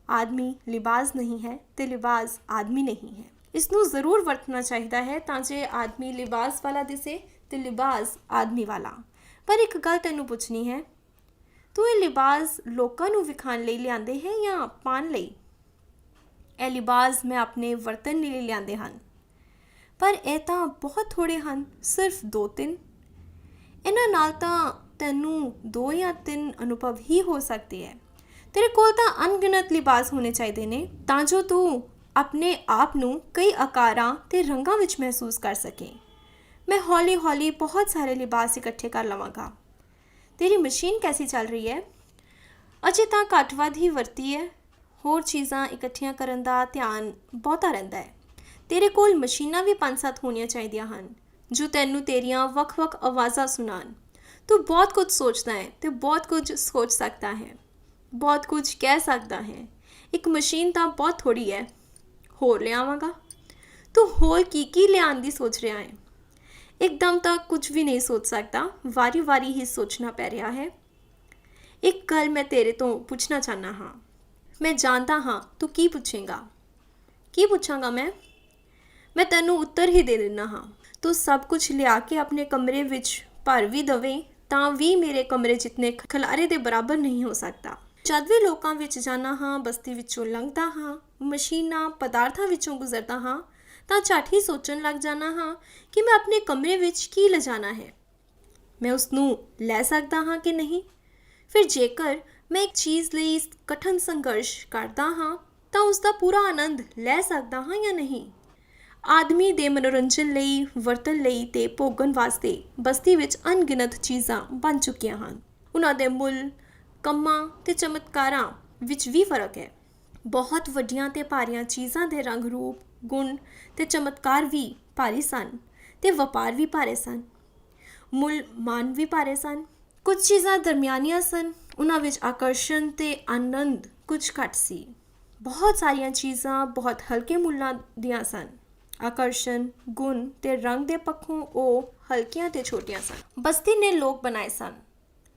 ਆਦਮੀ ਲਿਬਾਸ ਨਹੀਂ ਹੈ ਤੇ ਲਿਬਾਸ ਆਦਮੀ ਨਹੀਂ ਹੈ। ਇਸ ਨੂੰ ਜ਼ਰੂਰ ਵਰਤਣਾ ਚਾਹੀਦਾ ਹੈ ਤਾਂ ਜੇ ਆਦਮੀ ਲਿਬਾਸ ਵਾਲਾ ਦਿਸੇ ਤੇ ਲਿਬਾਸ ਆਦਮੀ ਵਾਲਾ। ਪਰ ਇੱਕ ਗੱਲ ਤੈਨੂੰ ਪੁੱਛਣੀ ਹੈ, ਤੂੰ ਇਹ ਲਿਬਾਸ ਲੋਕਾਂ ਨੂੰ ਵਿਖਾਉਣ ਲਈ ਲਿਆਂਦੇ ਹੈ ਜਾਂ ਪਾਉਣ ਲਈ? ਇਹ ਲਿਬਾਸ ਮੈਂ ਆਪਣੇ ਵਰਤਨ ਲਈ ਲਿਆਂਦੇ ਹਨ, ਪਰ ਇਹ ਤਾਂ ਬਹੁਤ ਥੋੜ੍ਹੇ ਹਨ, ਸਿਰਫ 2-3। ਇਹਨਾਂ ਨਾਲ ਤਾਂ ਤੈਨੂੰ 2 ਜਾਂ 3 ਅਨੁਭਵ ਹੀ ਹੋ ਸਕਦੇ ਹੈ। ਤੇਰੇ ਕੋਲ ਤਾਂ ਅਣਗਿਣਤ ਲਿਬਾਸ ਹੋਣੇ ਚਾਹੀਦੇ ਨੇ ਤਾਂ ਜੋ ਤੂੰ ਆਪਣੇ ਆਪ ਨੂੰ ਕਈ ਆਕਾਰਾਂ ਤੇ ਰੰਗਾਂ ਵਿੱਚ ਮਹਿਸੂਸ ਕਰ ਸਕੇ। ਮੈਂ ਹੌਲੀ-ਹੌਲੀ ਬਹੁਤ ਸਾਰੇ ਲਿਬਾਸ ਇਕੱਠੇ ਕਰ ਲਵਾਂਗਾ। ਤੇਰੀ ਮਸ਼ੀਨ ਕੈਸੀ ਚੱਲ ਰਹੀ ਹੈ? ਅਜੇ ਤਾਂ ਘੱਟ ਵੱਧ ਹੀ ਵਰਤੀ ਹੈ। ਹੋਰ ਚੀਜ਼ਾਂ ਇਕੱਠੀਆਂ ਕਰਨ ਦਾ ਧਿਆਨ ਬਹੁਤਾ ਰਹਿੰਦਾ ਹੈ। ਤੇਰੇ ਕੋਲ ਮਸ਼ੀਨਾਂ ਵੀ 5-7 ਹੋਣੀਆਂ ਚਾਹੀਦੀਆਂ ਹਨ ਜੋ ਤੈਨੂੰ ਤੇਰੀਆਂ ਵੱਖ-ਵੱਖ ਆਵਾਜ਼ਾਂ ਸੁਣਾਉਣ। ਤੂੰ ਬਹੁਤ ਕੁਝ ਸੋਚਦਾ ਹੈ ਤੇ ਬਹੁਤ ਕੁਝ ਸੋਚ ਸਕਦਾ ਹੈ, ਬਹੁਤ ਕੁਝ ਕਹਿ ਸਕਦਾ ਹੈ। ਇੱਕ ਮਸ਼ੀਨ ਤਾਂ ਬਹੁਤ ਥੋੜ੍ਹੀ ਹੈ। ਹੋਰ ਲਿਆਵਾਂਗਾ। ਤੂੰ ਹੋਰ ਕੀ ਲਿਆਉਣ ਦੀ ਸੋਚ ਰਿਹਾ ਹੈ? ਇੱਕਦਮ ਤਾਂ ਕੁਝ ਵੀ ਨਹੀਂ ਸੋਚ ਸਕਦਾ, ਵਾਰੀ-ਵਾਰੀ ਹੀ ਸੋਚਣਾ ਪੈ ਰਿਹਾ ਹੈ। ਇੱਕ ਗੱਲ ਮੈਂ ਤੇਰੇ ਤੋਂ ਪੁੱਛਣਾ ਚਾਹੁੰਦਾ ਹਾਂ। ਮੈਂ ਜਾਣਦਾ ਹਾਂ ਤੂੰ ਕੀ ਪੁੱਛੇਂਗਾ। ਕੀ ਪੁੱਛਾਂਗਾ ਮੈਂ ਤੈਨੂੰ ਉੱਤਰ ਹੀ ਦੇ ਦਿੰਦਾ ਹਾਂ। ਤੂੰ ਸਭ ਕੁਝ ਲਿਆ ਕੇ ਆਪਣੇ ਕਮਰੇ ਵਿੱਚ ਭਰ ਵੀ ਦਵੇਂ ਤਾਂ ਵੀ ਮੇਰੇ ਕਮਰੇ ਜਿਤਨੇ ਖਿਲਾਰੇ ਦੇ ਬਰਾਬਰ ਨਹੀਂ ਹੋ ਸਕਦਾ। ਜਦ ਵੀ ਲੋਕਾਂ ਵਿੱਚ ਜਾਂਦਾ ਹਾਂ, ਬਸਤੀ ਵਿੱਚੋਂ ਲੰਘਦਾ ਹਾਂ, ਮਸ਼ੀਨਾਂ ਪਦਾਰਥਾਂ ਵਿੱਚੋਂ ਗੁਜ਼ਰਦਾ ਹਾਂ, ਤਾਂ ਝੱਟ ਹੀ ਸੋਚਣ ਲੱਗ ਜਾਂਦਾ ਹਾਂ ਕਿ ਮੈਂ ਆਪਣੇ ਕਮਰੇ ਵਿੱਚ ਕੀ ਲਿਜਾਣਾ ਹੈ। ਮੈਂ ਉਸ ਨੂੰ ਲੈ ਸਕਦਾ ਹਾਂ ਕਿ ਨਹੀਂ। ਫਿਰ ਜੇਕਰ ਮੈਂ ਇੱਕ ਚੀਜ਼ ਲਈ ਕਠਿਨ ਸੰਘਰਸ਼ ਕਰਦਾ ਹਾਂ ਤਾਂ ਉਸ ਦਾ ਪੂਰਾ ਆਨੰਦ ਲੈ ਸਕਦਾ ਹਾਂ ਜਾਂ ਨਹੀਂ। ਆਦਮੀ ਦੇ ਮਨੋਰੰਜਨ ਲਈ, ਵਰਤਣ ਲਈ ਤੇ ਭੋਗਣ ਵਾਸਤੇ ਬਸਤੀ ਵਿੱਚ ਅਣਗਿਣਤ ਚੀਜ਼ਾਂ ਬਣ ਚੁੱਕੀਆਂ ਹਨ। ਉਹਨਾਂ ਦੇ ਮੁੱਲ, ਕੰਮਾਂ ਤੇ ਚਮਤਕਾਰਾਂ ਵਿੱਚ ਵੀ ਫਰਕ ਹੈ। ਬਹੁਤ ਵੱਡੀਆਂ ਤੇ ਭਾਰੀਆਂ ਚੀਜ਼ਾਂ ਦੇ ਰੰਗ ਰੂਪ, ਗੁਣ ਤੇ ਚਮਤਕਾਰ ਵੀ ਭਾਰੀ ਸਨ ਤੇ ਵਪਾਰ ਵੀ ਭਾਰੇ ਸਨ। ਮੁੱਲ ਮਾਨ ਵੀ ਭਾਰੇ ਸਨ। ਕੁਝ ਚੀਜ਼ਾਂ ਦਰਮਿਆਨੀਆਂ ਸਨ, ਉਹਨਾਂ ਵਿੱਚ ਆਕਰਸ਼ਣ ਤੇ ਆਨੰਦ ਕੁਝ ਘੱਟ ਸੀ। ਬਹੁਤ ਸਾਰੀਆਂ ਚੀਜ਼ਾਂ ਬਹੁਤ ਹਲਕੇ ਮੁੱਲਾਂ ਦੀਆਂ ਸਨ। ਆਕਰਸ਼ਣ, ਗੁਣ ਤੇ ਰੰਗ ਦੇ ਪੱਖੋਂ ਉਹ ਹਲਕੀਆਂ ਤੇ ਛੋਟੀਆਂ ਸਨ। ਬਸਤੀ ਨੇ ਲੋਕ ਬਣਾਏ ਸਨ।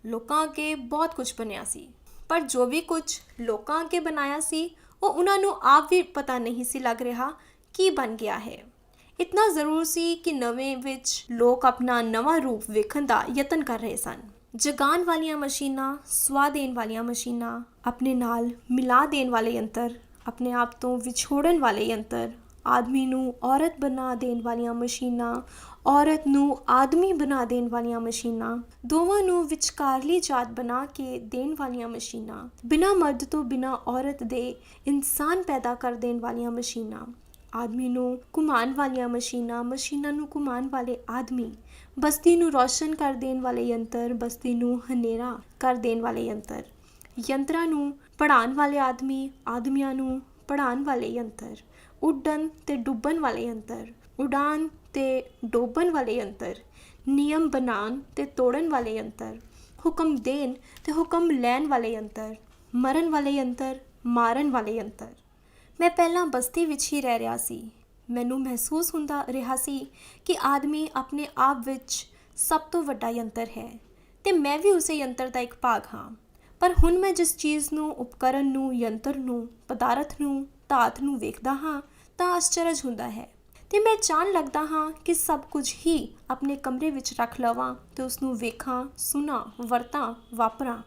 ਲੋਕਾਂ ਅੱਗੇ ਬਹੁਤ ਕੁਝ ਬਣਿਆ ਸੀ, ਪਰ ਜੋ ਵੀ ਕੁਝ ਲੋਕਾਂ ਅੱਗੇ ਬਣਾਇਆ ਸੀ ਉਹ ਉਹਨਾਂ ਨੂੰ ਆਪ ਵੀ ਪਤਾ ਨਹੀਂ ਸੀ ਲੱਗ ਰਿਹਾ ਕੀ ਬਣ ਗਿਆ ਹੈ। ਇਤਨਾ ਜ਼ਰੂਰ ਸੀ ਕਿ ਨਵੇਂ ਵਿੱਚ ਲੋਕ ਆਪਣਾ ਨਵਾਂ ਰੂਪ ਵੇਖਣ ਦਾ ਯਤਨ ਕਰ ਰਹੇ ਸਨ। ਜਗਾਉਣ ਵਾਲੀਆਂ ਮਸ਼ੀਨਾਂ, ਸੁਆਹ ਦੇਣ ਵਾਲੀਆਂ ਮਸ਼ੀਨਾਂ, ਆਪਣੇ ਨਾਲ ਮਿਲਾ ਦੇਣ ਵਾਲੇ ਯੰਤਰ, ਆਪਣੇ ਆਪ ਤੋਂ ਵਿਛੋੜਨ ਵਾਲੇ ਯੰਤਰ, ਆਦਮੀ ਨੂੰ ਔਰਤ ਬਣਾ ਦੇਣ ਵਾਲੀਆਂ ਮਸ਼ੀਨਾਂ, ਔਰਤ ਨੂੰ ਆਦਮੀ ਬਣਾ ਦੇਣ ਵਾਲੀਆਂ ਮਸ਼ੀਨਾਂ, ਦੋਵਾਂ ਨੂੰ ਵਿਚਕਾਰਲੀ ਜਾਤ ਬਣਾ ਕੇ ਦੇਣ ਵਾਲੀਆਂ ਮਸ਼ੀਨਾਂ, ਬਿਨਾਂ ਮਰਦ ਤੋਂ ਬਿਨਾਂ ਔਰਤ ਦੇ ਇਨਸਾਨ ਪੈਦਾ ਕਰ ਦੇਣ ਵਾਲੀਆਂ ਮਸ਼ੀਨਾਂ, ਆਦਮੀ ਨੂੰ ਘੁਮਾਉਣ ਵਾਲੀਆਂ ਮਸ਼ੀਨਾਂ, ਮਸ਼ੀਨਾਂ ਨੂੰ ਘੁਮਾਉਣ ਵਾਲੇ ਆਦਮੀ, ਬਸਤੀ ਨੂੰ ਰੌਸ਼ਨ ਕਰ ਦੇਣ ਵਾਲੇ ਯੰਤਰ, ਬਸਤੀ ਨੂੰ ਹਨੇਰਾ ਕਰ ਦੇਣ ਵਾਲੇ ਯੰਤਰ, ਯੰਤਰਾਂ ਨੂੰ ਪੜ੍ਹਾਉਣ ਵਾਲੇ ਆਦਮੀ, ਆਦਮੀਆਂ ਨੂੰ ਪੜ੍ਹਾਉਣ ਵਾਲੇ ਯੰਤਰ, ਉੱਡਣ ਤੇ ਡੁੱਬਣ ਵਾਲੇ ਯੰਤਰ, ਉਡਾਨ ਤੇ ਡੋਬਣ ਵਾਲੇ ਯੰਤਰ, ਨਿਯਮ ਬਣਾਉਣ ਤੇ ਤੋੜਨ ਵਾਲੇ ਯੰਤਰ, ਹੁਕਮ ਦੇਣ ਤੇ ਹੁਕਮ ਲੈਣ ਵਾਲੇ ਯੰਤਰ, ਮਰਨ ਵਾਲੇ ਯੰਤਰ, ਮਾਰਨ ਵਾਲੇ ਯੰਤਰ। ਮੈਂ ਪਹਿਲਾਂ ਬਸਤੀ ਵਿੱਚ ਹੀ ਰਹਿ ਰਿਹਾ ਸੀ। ਮੈਨੂੰ ਮਹਿਸੂਸ ਹੁੰਦਾ ਰਿਹਾ ਸੀ ਕਿ ਆਦਮੀ ਆਪਣੇ ਆਪ ਵਿੱਚ ਸਭ ਤੋਂ ਵੱਡਾ ਯੰਤਰ ਹੈ ਤੇ ਮੈਂ ਵੀ ਉਸੇ ਯੰਤਰ ਦਾ ਇੱਕ ਭਾਗ ਹਾਂ। ਪਰ ਹੁਣ ਮੈਂ ਜਿਸ ਚੀਜ਼ ਨੂੰ, ਉਪਕਰਨ ਨੂੰ, ਯੰਤਰ ਨੂੰ, ਪਦਾਰਥ ਨੂੰ, ਧਾਤ ਨੂੰ ਵੇਖਦਾ ਹਾਂ ਤਾਂ ਆਸ਼ਚਰਜ ਹੁੰਦਾ ਹੈ ਤੇ ਮੈਂ ਚਾਹਣ ਲੱਗਦਾ ਹਾਂ ਕਿ ਸਭ ਕੁਝ ਹੀ ਆਪਣੇ ਕਮਰੇ ਵਿੱਚ ਰੱਖ ਲਵਾਂ ਤੇ ਉਸ ਨੂੰ ਵੇਖਾਂ, ਸੁਣਾ, ਵਰਤਾਂ, ਵਾਪਰਾਂ।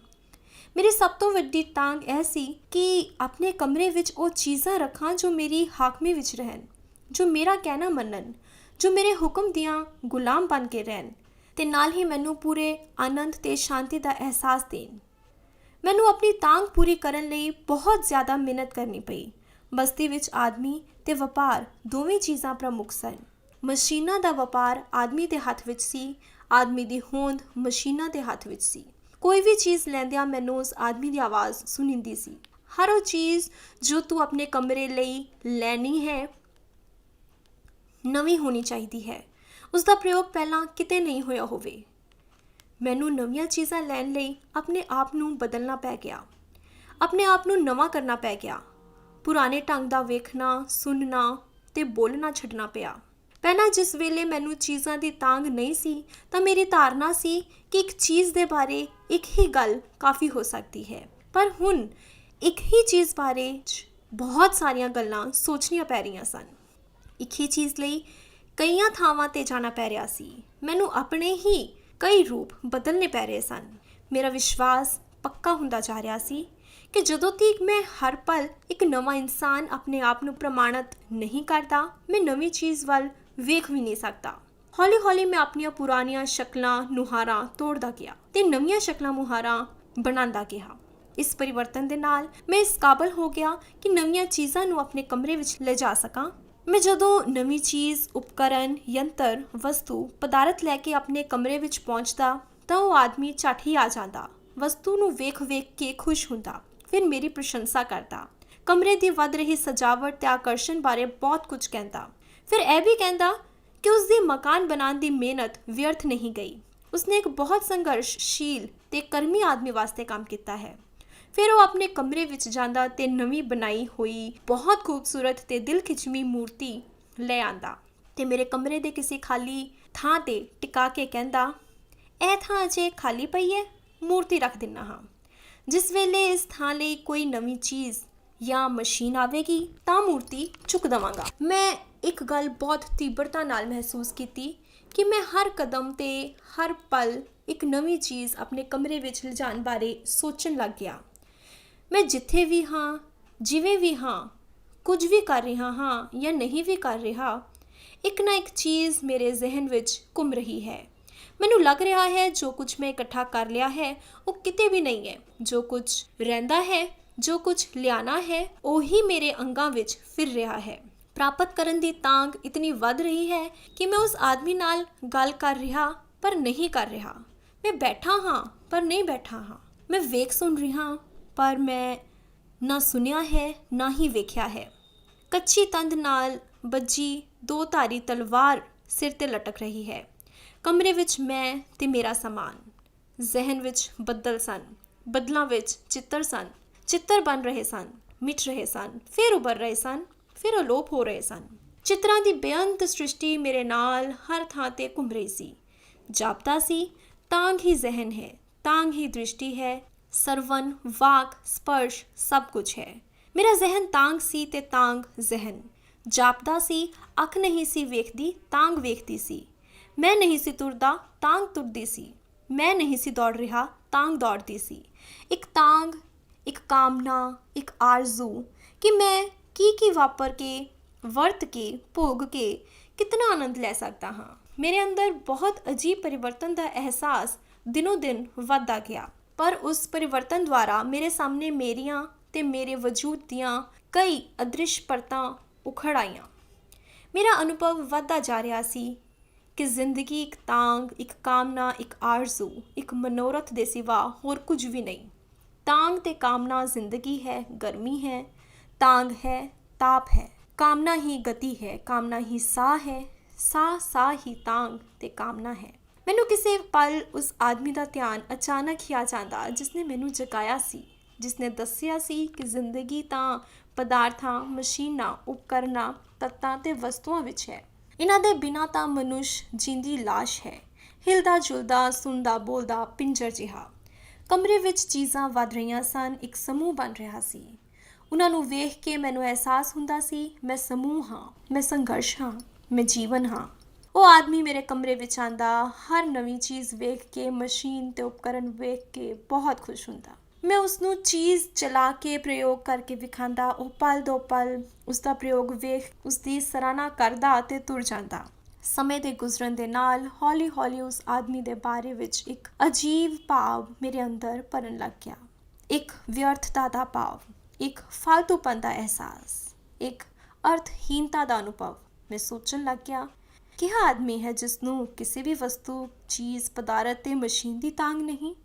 ਮੇਰੀ ਸਭ ਤੋਂ ਵੱਡੀ ਤਾਂਘ ਇਹ ਸੀ ਕਿ ਆਪਣੇ ਕਮਰੇ ਵਿੱਚ ਉਹ ਚੀਜ਼ਾਂ ਰੱਖਾਂ ਜੋ ਮੇਰੀ ਹਾਕਮੀ ਵਿੱਚ ਰਹਿਣ, ਜੋ ਮੇਰਾ ਕਹਿਣਾ ਮੰਨਣ, ਜੋ ਮੇਰੇ ਹੁਕਮ ਦੀਆਂ ਗੁਲਾਮ ਬਣ ਕੇ ਰਹਿਣ ਤੇ ਨਾਲ ਹੀ ਮੈਨੂੰ ਪੂਰੇ ਆਨੰਦ ਤੇ ਸ਼ਾਂਤੀ ਦਾ ਅਹਿਸਾਸ ਦੇਣ। ਮੈਨੂੰ ਆਪਣੀ ਤਾਂਘ ਪੂਰੀ ਕਰਨ ਲਈ ਬਹੁਤ ਜ਼ਿਆਦਾ ਮਿਹਨਤ ਕਰਨੀ ਪਈ। ਬਸਤੀ ਵਿੱਚ ਆਦਮੀ ਤੇ ਵਪਾਰ ਦੋਵੇਂ ਚੀਜ਼ਾਂ ਪ੍ਰਮੁੱਖ ਸਨ। ਮਸ਼ੀਨਾਂ ਦਾ ਵਪਾਰ ਆਦਮੀ ਦੇ ਹੱਥ ਵਿੱਚ ਸੀ, ਆਦਮੀ ਦੀ ਹੋਂਦ ਮਸ਼ੀਨਾਂ ਦੇ ਹੱਥ ਵਿੱਚ ਸੀ। ਕੋਈ ਵੀ ਚੀਜ਼ ਲੈਂਦਿਆਂ ਮੈਨੂੰ ਉਸ ਆਦਮੀ ਦੀ ਆਵਾਜ਼ ਸੁਣੀਂਦੀ ਸੀ। ਹਰ ਉਹ ਚੀਜ਼ ਜੋ ਤੂੰ ਆਪਣੇ ਕਮਰੇ ਲਈ ਲੈਣੀ ਹੈ ਨਵੀਂ ਹੋਣੀ ਚਾਹੀਦੀ ਹੈ, ਉਸ ਦਾ ਪ੍ਰਯੋਗ ਪਹਿਲਾਂ ਕਿਤੇ ਨਹੀਂ ਹੋਇਆ ਹੋਵੇ। ਮੈਨੂੰ ਨਵੀਆਂ ਚੀਜ਼ਾਂ ਲੈਣ ਲਈ ਆਪਣੇ ਆਪ ਨੂੰ ਬਦਲਣਾ ਪੈ ਗਿਆ, ਆਪਣੇ ਆਪ ਨੂੰ ਨਵਾਂ ਕਰਨਾ ਪੈ ਗਿਆ। ਪੁਰਾਣੇ ਢੰਗ ਦਾ ਵੇਖਣਾ, ਸੁਣਨਾ ਤੇ ਬੋਲਣਾ ਛੱਡਣਾ ਪਿਆ। ਪਹਿਲਾਂ ਜਿਸ ਵੇਲੇ ਮੈਨੂੰ ਚੀਜ਼ਾਂ ਦੀ ਤਾਂਘ ਨਹੀਂ ਸੀ ਤਾਂ ਮੇਰੀ ਧਾਰਨਾ ਸੀ ਕਿ ਇੱਕ ਚੀਜ਼ ਦੇ ਬਾਰੇ ਇੱਕ ਹੀ ਗੱਲ ਕਾਫੀ ਹੋ ਸਕਦੀ ਹੈ, ਪਰ ਹੁਣ ਇੱਕ ਹੀ ਚੀਜ਼ ਬਾਰੇ ਬਹੁਤ ਸਾਰੀਆਂ ਗੱਲਾਂ ਸੋਚਣੀਆਂ ਪੈ ਰਹੀਆਂ ਸਨ। ਇੱਕ ਹੀ ਚੀਜ਼ ਲਈ ਕਈਆਂ ਥਾਵਾਂ ਤੇ ਜਾਣਾ ਪੈ ਰਿਹਾ ਸੀ। ਮੈਨੂੰ ਆਪਣੇ ਹੀ ਕਈ ਰੂਪ ਬਦਲਣੇ ਪੈ ਰਹੇ ਸਨ। ਮੇਰਾ ਵਿਸ਼ਵਾਸ ਪੱਕਾ ਹੁੰਦਾ ਜਾ ਰਿਹਾ ਸੀ ਕਿ ਜਦੋਂ ਤੱਕ ਮੈਂ ਹਰ ਪਲ ਇੱਕ ਨਵਾਂ ਇਨਸਾਨ ਆਪਣੇ ਆਪ ਨੂੰ ਪ੍ਰਮਾਣਿਤ ਨਹੀਂ ਕਰਦਾ, ਮੈਂ ਨਵੀਂ ਚੀਜ਼ ਵੱਲ ਵੇਖ ਵੀ ਨਹੀਂ ਸਕਦਾ। ਹੌਲੀ ਹੌਲੀ ਮੈਂ ਆਪਣੀਆਂ ਪੁਰਾਣੀਆਂ ਸ਼ਕਲਾਂ ਨੁਹਾਰਾਂ ਤੋੜਦਾ ਗਿਆ ਤੇ ਨਵੀਆਂ ਸ਼ਕਲਾਂ ਮੁਹਾਰਾਂ ਬਣਾਉਂਦਾ ਗਿਆ। ਇਸ ਪਰਿਵਰਤਨ ਦੇ ਨਾਲ ਮੈਂ ਇਸ ਕਾਬਲ ਹੋ ਗਿਆ ਕਿ ਨਵੀਆਂ ਚੀਜ਼ਾਂ ਨੂੰ ਆਪਣੇ ਕਮਰੇ ਵਿੱਚ ਲਿਜਾ ਸਕਾਂ। ਮੈਂ ਜਦੋਂ ਨਵੀਂ ਚੀਜ਼, ਉਪਕਰਨ, ਯੰਤਰ, ਵਸਤੂ, ਪਦਾਰਥ ਲੈ ਕੇ ਆਪਣੇ ਕਮਰੇ ਵਿੱਚ ਪਹੁੰਚਦਾ ਤਾਂ ਉਹ ਆਦਮੀ ਝੱਟ ਹੀ ਆ ਜਾਂਦਾ, ਵਸਤੂ ਨੂੰ ਵੇਖ ਕੇ ਖੁਸ਼ ਹੁੰਦਾ, ਫਿਰ ਮੇਰੀ ਪ੍ਰਸ਼ੰਸਾ ਕਰਦਾ, ਕਮਰੇ ਦੀ ਵੱਧ ਰਹੀ ਸਜਾਵਟ ਤੇ ਆਕਰਸ਼ਣ ਬਾਰੇ ਬਹੁਤ ਕੁਝ ਕਹਿੰਦਾ। ਫਿਰ ਇਹ ਵੀ ਕਹਿੰਦਾ ਕਿ ਉਸ ਦੀ ਮਕਾਨ ਬਣਾਉਣ ਦੀ ਮਿਹਨਤ ਵਿਅਰਥ ਨਹੀਂ ਗਈ। ਉਸਨੇ ਇੱਕ ਬਹੁਤ ਸੰਘਰਸ਼ਸ਼ੀਲ ਤੇ ਕਰਮੀ ਆਦਮੀ ਵਾਸਤੇ ਕੰਮ ਕੀਤਾ ਹੈ। ਫਿਰ ਉਹ ਆਪਣੇ ਕਮਰੇ ਵਿੱਚ ਜਾਂਦਾ ਤੇ ਨਵੀਂ ਬਣਾਈ ਹੋਈ ਬਹੁਤ ਖੂਬਸੂਰਤ ਤੇ ਦਿਲ ਖਿੱਚਵੀਂ ਮੂਰਤੀ ਲੈ ਆਂਦਾ ਤੇ ਮੇਰੇ ਕਮਰੇ ਦੇ ਕਿਸੇ ਖਾਲੀ ਥਾਂ ਤੇ ਟਿਕਾ ਕੇ ਕਹਿੰਦਾ, ਇਹ ਥਾਂ ਅਜੇ ਖਾਲੀ ਪਈ ਹੈ, ਮੂਰਤੀ ਰੱਖ ਦਿੰਦਾ ਹਾਂ। ਜਿਸ ਵੇਲੇ ਇਸ ਥਾਂ ਲਈ ਕੋਈ ਨਵੀਂ ਚੀਜ਼ ਜਾਂ ਮਸ਼ੀਨ ਆਵੇਗੀ ਤਾਂ ਮੂਰਤੀ ਚੁੱਕ ਦੇਵਾਂਗਾ। ਮੈਂ ਇੱਕ ਗੱਲ ਬਹੁਤ ਤੀਬਰਤਾ ਨਾਲ ਮਹਿਸੂਸ ਕੀਤੀ ਕਿ ਮੈਂ ਹਰ ਕਦਮ ਤੇ ਹਰ ਪਲ ਇੱਕ ਨਵੀਂ ਚੀਜ਼ ਆਪਣੇ ਕਮਰੇ ਵਿੱਚ ਲਿਜਾਣ ਬਾਰੇ ਸੋਚਣ ਲੱਗ ਗਿਆ। ਮੈਂ ਜਿੱਥੇ ਵੀ ਹਾਂ, ਜਿਵੇਂ ਵੀ ਹਾਂ, ਕੁਝ ਵੀ ਕਰ ਰਿਹਾ ਹਾਂ ਜਾਂ ਨਹੀਂ ਵੀ ਕਰ ਰਿਹਾ, ਇੱਕ ਨਾ ਇੱਕ ਚੀਜ਼ ਮੇਰੇ ਜ਼ਿਹਨ ਵਿੱਚ ਘੁੰਮ ਰਹੀ ਹੈ। ਮੈਨੂੰ ਲੱਗ ਰਿਹਾ ਹੈ ਜੋ ਕੁਝ ਮੈਂ ਇਕੱਠਾ ਕਰ ਲਿਆ ਹੈ ਉਹ ਕਿਤੇ ਵੀ ਨਹੀਂ ਹੈ। ਜੋ ਕੁਝ ਰਹਿੰਦਾ ਹੈ, ਜੋ ਕੁਝ ਲਿਆਣਾ ਹੈ, ਉਹੀ ਮੇਰੇ ਅੰਗਾਂ ਵਿੱਚ ਫਿਰ ਰਿਹਾ ਹੈ। ਪ੍ਰਾਪਤ ਕਰਨ ਦੀ ਤਾਂਘ ਇਤਨੀ ਵੱਧ ਰਹੀ ਹੈ ਕਿ ਮੈਂ ਉਸ ਆਦਮੀ ਨਾਲ ਗੱਲ ਕਰ ਰਿਹਾ ਪਰ ਨਹੀਂ ਕਰ ਰਿਹਾ। ਮੈਂ ਬੈਠਾ ਹਾਂ ਪਰ ਨਹੀਂ ਬੈਠਾ ਹਾਂ। ਮੈਂ ਵੇਖ ਸੁਣ ਰਿਹਾ ਪਰ ਮੈਂ ਨਾ ਸੁਣਿਆ ਹੈ ਨਾ ਹੀ ਵੇਖਿਆ ਹੈ। ਕੱਚੀ ਤੰਦ ਨਾਲ ਬੱਜੀ ਦੋ ਧਾਰੀ ਤਲਵਾਰ ਸਿਰ ਤੇ ਲਟਕ ਰਹੀ ਹੈ। ਕਮਰੇ ਵਿੱਚ ਮੈਂ ਤੇ ਮੇਰਾ ਸਮਾਨ। ਜ਼ਿਹਨ ਵਿੱਚ ਬੱਦਲ ਸਨ, ਬੱਦਲਾਂ ਵਿੱਚ ਚਿੱਤਰ ਸਨ। ਚਿੱਤਰ ਬਣ ਰਹੇ ਸਨ, ਮਿਟ ਰਹੇ ਸਨ, ਫਿਰ ਉੱਭਰ ਰਹੇ ਸਨ, ਫਿਰ ਅਲੋਪ ਹੋ ਰਹੇ ਸਨ। ਚਿੱਤਰਾਂ ਦੀ ਬੇਅੰਤ ਸ੍ਰਿਸ਼ਟੀ ਮੇਰੇ ਨਾਲ ਹਰ ਥਾਂ ਤੇ ਘੁੰਮ ਰਹੀ ਸੀ। ਜਾਪਦਾ ਸੀ ਤਾਂਘ ਹੀ ਜ਼ਿਹਨ ਹੈ, ਤਾਂਘ ਹੀ ਦ੍ਰਿਸ਼ਟੀ ਹੈ, ਸਰਵਨ, ਵਾਕ, ਸਪਰਸ਼ ਸਭ ਕੁਝ ਹੈ। ਮੇਰਾ ਜ਼ਿਹਨ ਤਾਂਘ ਸੀ ਤੇ ਤਾਂਘ ਜ਼ਿਹਨ। ਜਾਪਦਾ ਸੀ ਅੱਖ ਨਹੀਂ ਸੀ ਵੇਖਦੀ, ਤਾਂਘ ਵੇਖਦੀ ਸੀ। ਮੈਂ ਨਹੀਂ ਸੀ ਤੁਰਦਾ, ਤਾਂਘ ਤੁਰਦੀ ਸੀ। ਮੈਂ ਨਹੀਂ ਸੀ ਦੌੜ ਰਿਹਾ, ਤਾਂਘ ਦੌੜਦੀ ਸੀ। ਇੱਕ ਤਾਂਘ, ਇੱਕ ਕਾਮਨਾ, ਇੱਕ ਆਰਜ਼ੂ ਕਿ ਮੈਂ ਕੀ ਵਾਪਰ ਕੇ, ਵਰਤ ਕੇ, ਭੋਗ ਕੇ ਕਿਤਨਾ ਆਨੰਦ ਲੈ ਸਕਦਾ ਹਾਂ। ਮੇਰੇ ਅੰਦਰ ਬਹੁਤ ਅਜੀਬ ਪਰਿਵਰਤਨ ਦਾ ਅਹਿਸਾਸ ਦਿਨੋਂ ਦਿਨ ਵੱਧਦਾ ਗਿਆ। ਪਰ ਉਸ ਪਰਿਵਰਤਨ ਦੁਆਰਾ ਮੇਰੇ ਸਾਹਮਣੇ ਮੇਰੀਆਂ ਤੇ ਮੇਰੇ ਵਜੂਦ ਦੀਆਂ ਕਈ ਅਦ੍ਰਿਸ਼ ਪਰਤਾਂ ਉਖੜ ਆਈਆਂ। ਮੇਰਾ ਅਨੁਭਵ ਵੱਧਦਾ ਜਾ ਰਿਹਾ ਸੀ ਕਿ ਜ਼ਿੰਦਗੀ ਇੱਕ ਤਾਂਘ, ਇੱਕ ਕਾਮਨਾ, ਇੱਕ ਆਰਜ਼ੂ, ਇੱਕ ਮਨੋਰਥ ਦੇ ਸਿਵਾ ਹੋਰ ਕੁਝ ਵੀ ਨਹੀਂ। ਤਾਂਘ ਤੇ ਕਾਮਨਾ ਜ਼ਿੰਦਗੀ ਹੈ, ਗਰਮੀ ਹੈ। ਤਾਂਘ ਹੈ, ਤਾਪ ਹੈ। ਕਾਮਨਾ ਹੀ ਗਤੀ ਹੈ, ਕਾਮਨਾ ਹੀ ਸਾਹ ਹੈ, ਸਾਹ ਹੀ ਤਾਂਘ ਤੇ ਕਾਮਨਾ ਹੈ। ਮੈਨੂੰ ਕਿਸੇ ਪਲ ਉਸ ਆਦਮੀ ਦਾ ਧਿਆਨ ਅਚਾਨਕ ਹੀ ਆ ਜਾਂਦਾ ਜਿਸਨੇ ਮੈਨੂੰ ਜਗਾਇਆ ਸੀ, ਜਿਸਨੇ ਦੱਸਿਆ ਸੀ ਕਿ ਜ਼ਿੰਦਗੀ ਤਾਂ ਪਦਾਰਥਾਂ, ਮਸ਼ੀਨਾਂ, ਉਪਕਰਨਾਂ, ਤੱਤਾਂ ਤੇ ਵਸਤੂਆਂ ਵਿੱਚ ਹੈ। ਇਹਨਾਂ ਦੇ ਬਿਨਾਂ ਤਾਂ ਮਨੁੱਖ ਜਿੰਦੀ ਲਾਸ਼ ਹੈ, ਹਿਲਦਾ ਜੁਲਦਾ, ਸੁਣਦਾ ਬੋਲਦਾ ਪਿੰਜਰ ਜਿਹਾ। ਕਮਰੇ ਵਿੱਚ ਚੀਜ਼ਾਂ ਵੱਧ ਰਹੀਆਂ ਸਨ, ਇੱਕ ਸਮੂਹ ਬਣ ਰਿਹਾ ਸੀ। ਉਹਨਾਂ ਨੂੰ ਵੇਖ ਕੇ ਮੈਨੂੰ ਅਹਿਸਾਸ ਹੁੰਦਾ ਸੀ ਮੈਂ ਸਮੂਹ ਹਾਂ, ਮੈਂ ਸੰਘਰਸ਼ ਹਾਂ, ਮੈਂ ਜੀਵਨ ਹਾਂ। ਉਹ ਆਦਮੀ ਮੇਰੇ ਕਮਰੇ ਵਿੱਚ ਆਂਦਾ, ਹਰ ਨਵੀਂ ਚੀਜ਼ ਵੇਖ ਕੇ, ਮਸ਼ੀਨ ਤੇ ਉਪਕਰਨ ਵੇਖ ਕੇ ਬਹੁਤ ਖੁਸ਼ ਹੁੰਦਾ। ਮੈਂ ਉਸਨੂੰ ਚੀਜ਼ ਚਲਾ ਕੇ ਪ੍ਰਯੋਗ ਕਰਕੇ ਵਿਖਾਉਂਦਾ। ਉਹ ਪਲ ਦੋ ਪਲ ਉਸਦਾ ਪ੍ਰਯੋਗ ਵੇਖ ਉਸਦੀ ਸਰਾਹਨਾ ਕਰਦਾ ਅਤੇ ਤੁਰ ਜਾਂਦਾ। ਸਮੇਂ ਦੇ ਗੁਜ਼ਰਨ ਦੇ ਨਾਲ ਹੌਲੀ ਹੌਲੀ ਉਸ ਆਦਮੀ ਦੇ ਬਾਰੇ ਵਿੱਚ ਇੱਕ ਅਜੀਬ ਭਾਵ ਮੇਰੇ ਅੰਦਰ ਭਰਨ ਲੱਗ ਗਿਆ। ਇੱਕ ਵਿਅਰਥਤਾ ਦਾ ਭਾਵ, ਇੱਕ ਫਾਲਤੂਪਨ ਦਾ ਅਹਿਸਾਸ, ਇੱਕ ਅਰਥਹੀਨਤਾ ਦਾ ਅਨੁਭਵ। ਮੈਂ ਸੋਚਣ ਲੱਗ ਗਿਆ, ਕਿਹਾ ਆਦਮੀ ਹੈ ਜਿਸ ਨੂੰ ਕਿਸੇ ਵੀ ਵਸਤੂ, ਚੀਜ਼, ਪਦਾਰਥ ਤੇ ਮਸ਼ੀਨ ਦੀ ਤਾਂਘ ਨਹੀਂ,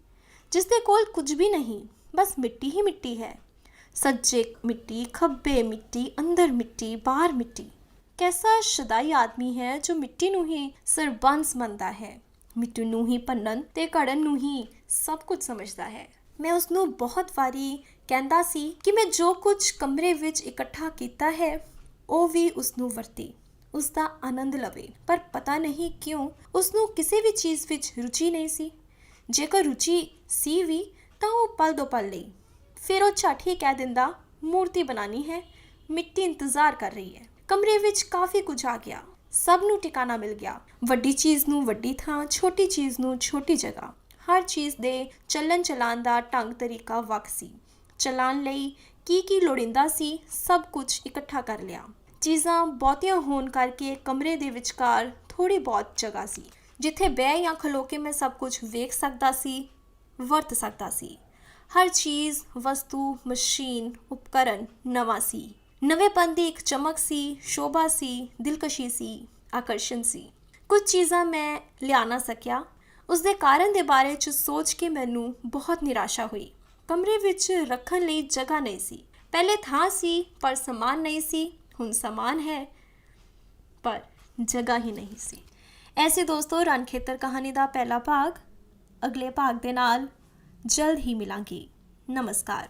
ਜਿਸ ਦੇ ਕੋਲ ਕੁਝ ਵੀ ਨਹੀਂ, ਬਸ ਮਿੱਟੀ ਹੀ ਮਿੱਟੀ ਹੈ। ਸੱਜੇ ਮਿੱਟੀ, ਖੱਬੇ ਮਿੱਟੀ, ਅੰਦਰ ਮਿੱਟੀ, ਬਾਹਰ ਮਿੱਟੀ। ਕੈਸਾ ਸ਼ਦਾਈ ਆਦਮੀ ਹੈ ਜੋ ਮਿੱਟੀ ਨੂੰ ਹੀ ਸਰਬੰਸ ਮੰਨਦਾ ਹੈ, ਮਿੱਟੀ ਨੂੰ ਹੀ ਭੰਨਣ ਤੇ ਘੜਨ ਨੂੰ ਹੀ ਸਭ ਕੁਝ ਸਮਝਦਾ ਹੈ। ਮੈਂ ਉਸਨੂੰ ਬਹੁਤ ਵਾਰੀ ਕਹਿੰਦਾ ਸੀ ਕਿ ਮੈਂ ਜੋ ਕੁਝ ਕਮਰੇ ਵਿੱਚ ਇਕੱਠਾ ਕੀਤਾ ਹੈ ਉਹ ਵੀ ਉਸਨੂੰ ਵਰਤੇ, ਉਸਦਾ ਆਨੰਦ ਲਵੇ। ਪਰ ਪਤਾ ਨਹੀਂ ਕਿਉਂ ਉਸਨੂੰ ਕਿਸੇ ਵੀ ਚੀਜ਼ ਵਿੱਚ ਰੁਚੀ ਨਹੀਂ ਸੀ। ਜੇਕਰ ਰੁਚੀ ਸੀ ਵੀ ਤਾਂ ਉਹ ਪਲ ਦੋ ਪਲ ਲਈ। ਫਿਰ ਉਹ ਝੱਟ ਹੀ ਕਹਿ ਦਿੰਦਾ, ਮੂਰਤੀ ਬਣਾਉਣੀ ਹੈ, ਮਿੱਟੀ ਇੰਤਜ਼ਾਰ ਕਰ ਰਹੀ ਹੈ। ਕਮਰੇ ਵਿੱਚ ਕਾਫੀ ਕੁਝ ਆ ਗਿਆ, ਸਭ ਨੂੰ ਟਿਕਾਣਾ ਮਿਲ ਗਿਆ। ਵੱਡੀ ਚੀਜ਼ ਨੂੰ ਵੱਡੀ ਥਾਂ, ਛੋਟੀ ਚੀਜ਼ ਨੂੰ ਛੋਟੀ ਜਗ੍ਹਾ। ਹਰ ਚੀਜ਼ ਦੇ ਚੱਲਣ ਚਲਾਉਣ ਦਾ ਢੰਗ ਤਰੀਕਾ ਵੱਖ ਸੀ। ਚਲਾਉਣ ਲਈ ਕੀ ਲੋੜੀਂਦਾ ਸੀ, ਸਭ ਕੁਝ ਇਕੱਠਾ ਕਰ ਲਿਆ। ਚੀਜ਼ਾਂ ਬਹੁਤੀਆਂ ਹੋਣ ਕਰਕੇ ਕਮਰੇ ਦੇ ਵਿਚਕਾਰ ਥੋੜ੍ਹੀ ਬਹੁਤ ਜਗ੍ਹਾ ਸੀ, ਜਿੱਥੇ ਬਹਿ ਜਾਂ ਖਲੋ ਕੇ ਮੈਂ ਸਭ ਕੁਝ ਵੇਖ ਸਕਦਾ ਸੀ, ਵਰਤ ਸਕਦਾ ਸੀ। ਹਰ ਚੀਜ਼, ਵਸਤੂ, ਮਸ਼ੀਨ, ਉਪਕਰਨ ਨਵਾਂ ਸੀ। ਨਵੇਂਪਨ ਦੀ ਇੱਕ ਚਮਕ ਸੀ, ਸ਼ੋਭਾ ਸੀ, ਦਿਲਕਸ਼ੀ ਸੀ, ਆਕਰਸ਼ਣ ਸੀ। ਕੁਝ ਚੀਜ਼ਾਂ ਮੈਂ ਲਿਆ ਨਾ ਸਕਿਆ। ਉਸਦੇ ਕਾਰਨ ਦੇ ਬਾਰੇ 'ਚ ਸੋਚ ਕੇ ਮੈਨੂੰ ਬਹੁਤ ਨਿਰਾਸ਼ਾ ਹੋਈ। ਕਮਰੇ ਵਿੱਚ ਰੱਖਣ ਲਈ ਜਗ੍ਹਾ ਨਹੀਂ ਸੀ। ਪਹਿਲੇ ਥਾਂ ਸੀ ਪਰ ਸਮਾਨ ਨਹੀਂ ਸੀ, ਹੁਣ ਸਮਾਨ ਹੈ ਪਰ ਜਗ੍ਹਾ ਹੀ ਨਹੀਂ ਸੀ। ਐਸੇ ਦੋਸਤੋ, ਰਣਖੇਤਰ ਕਹਾਣੀ ਦਾ ਪਹਿਲਾ ਭਾਗ ਅਗਲੇ ਭਾਗ ਦੇ ਨਾਲ ਜਲਦ ਹੀ ਮਿਲਾਂਗੇ। ਨਮਸਕਾਰ।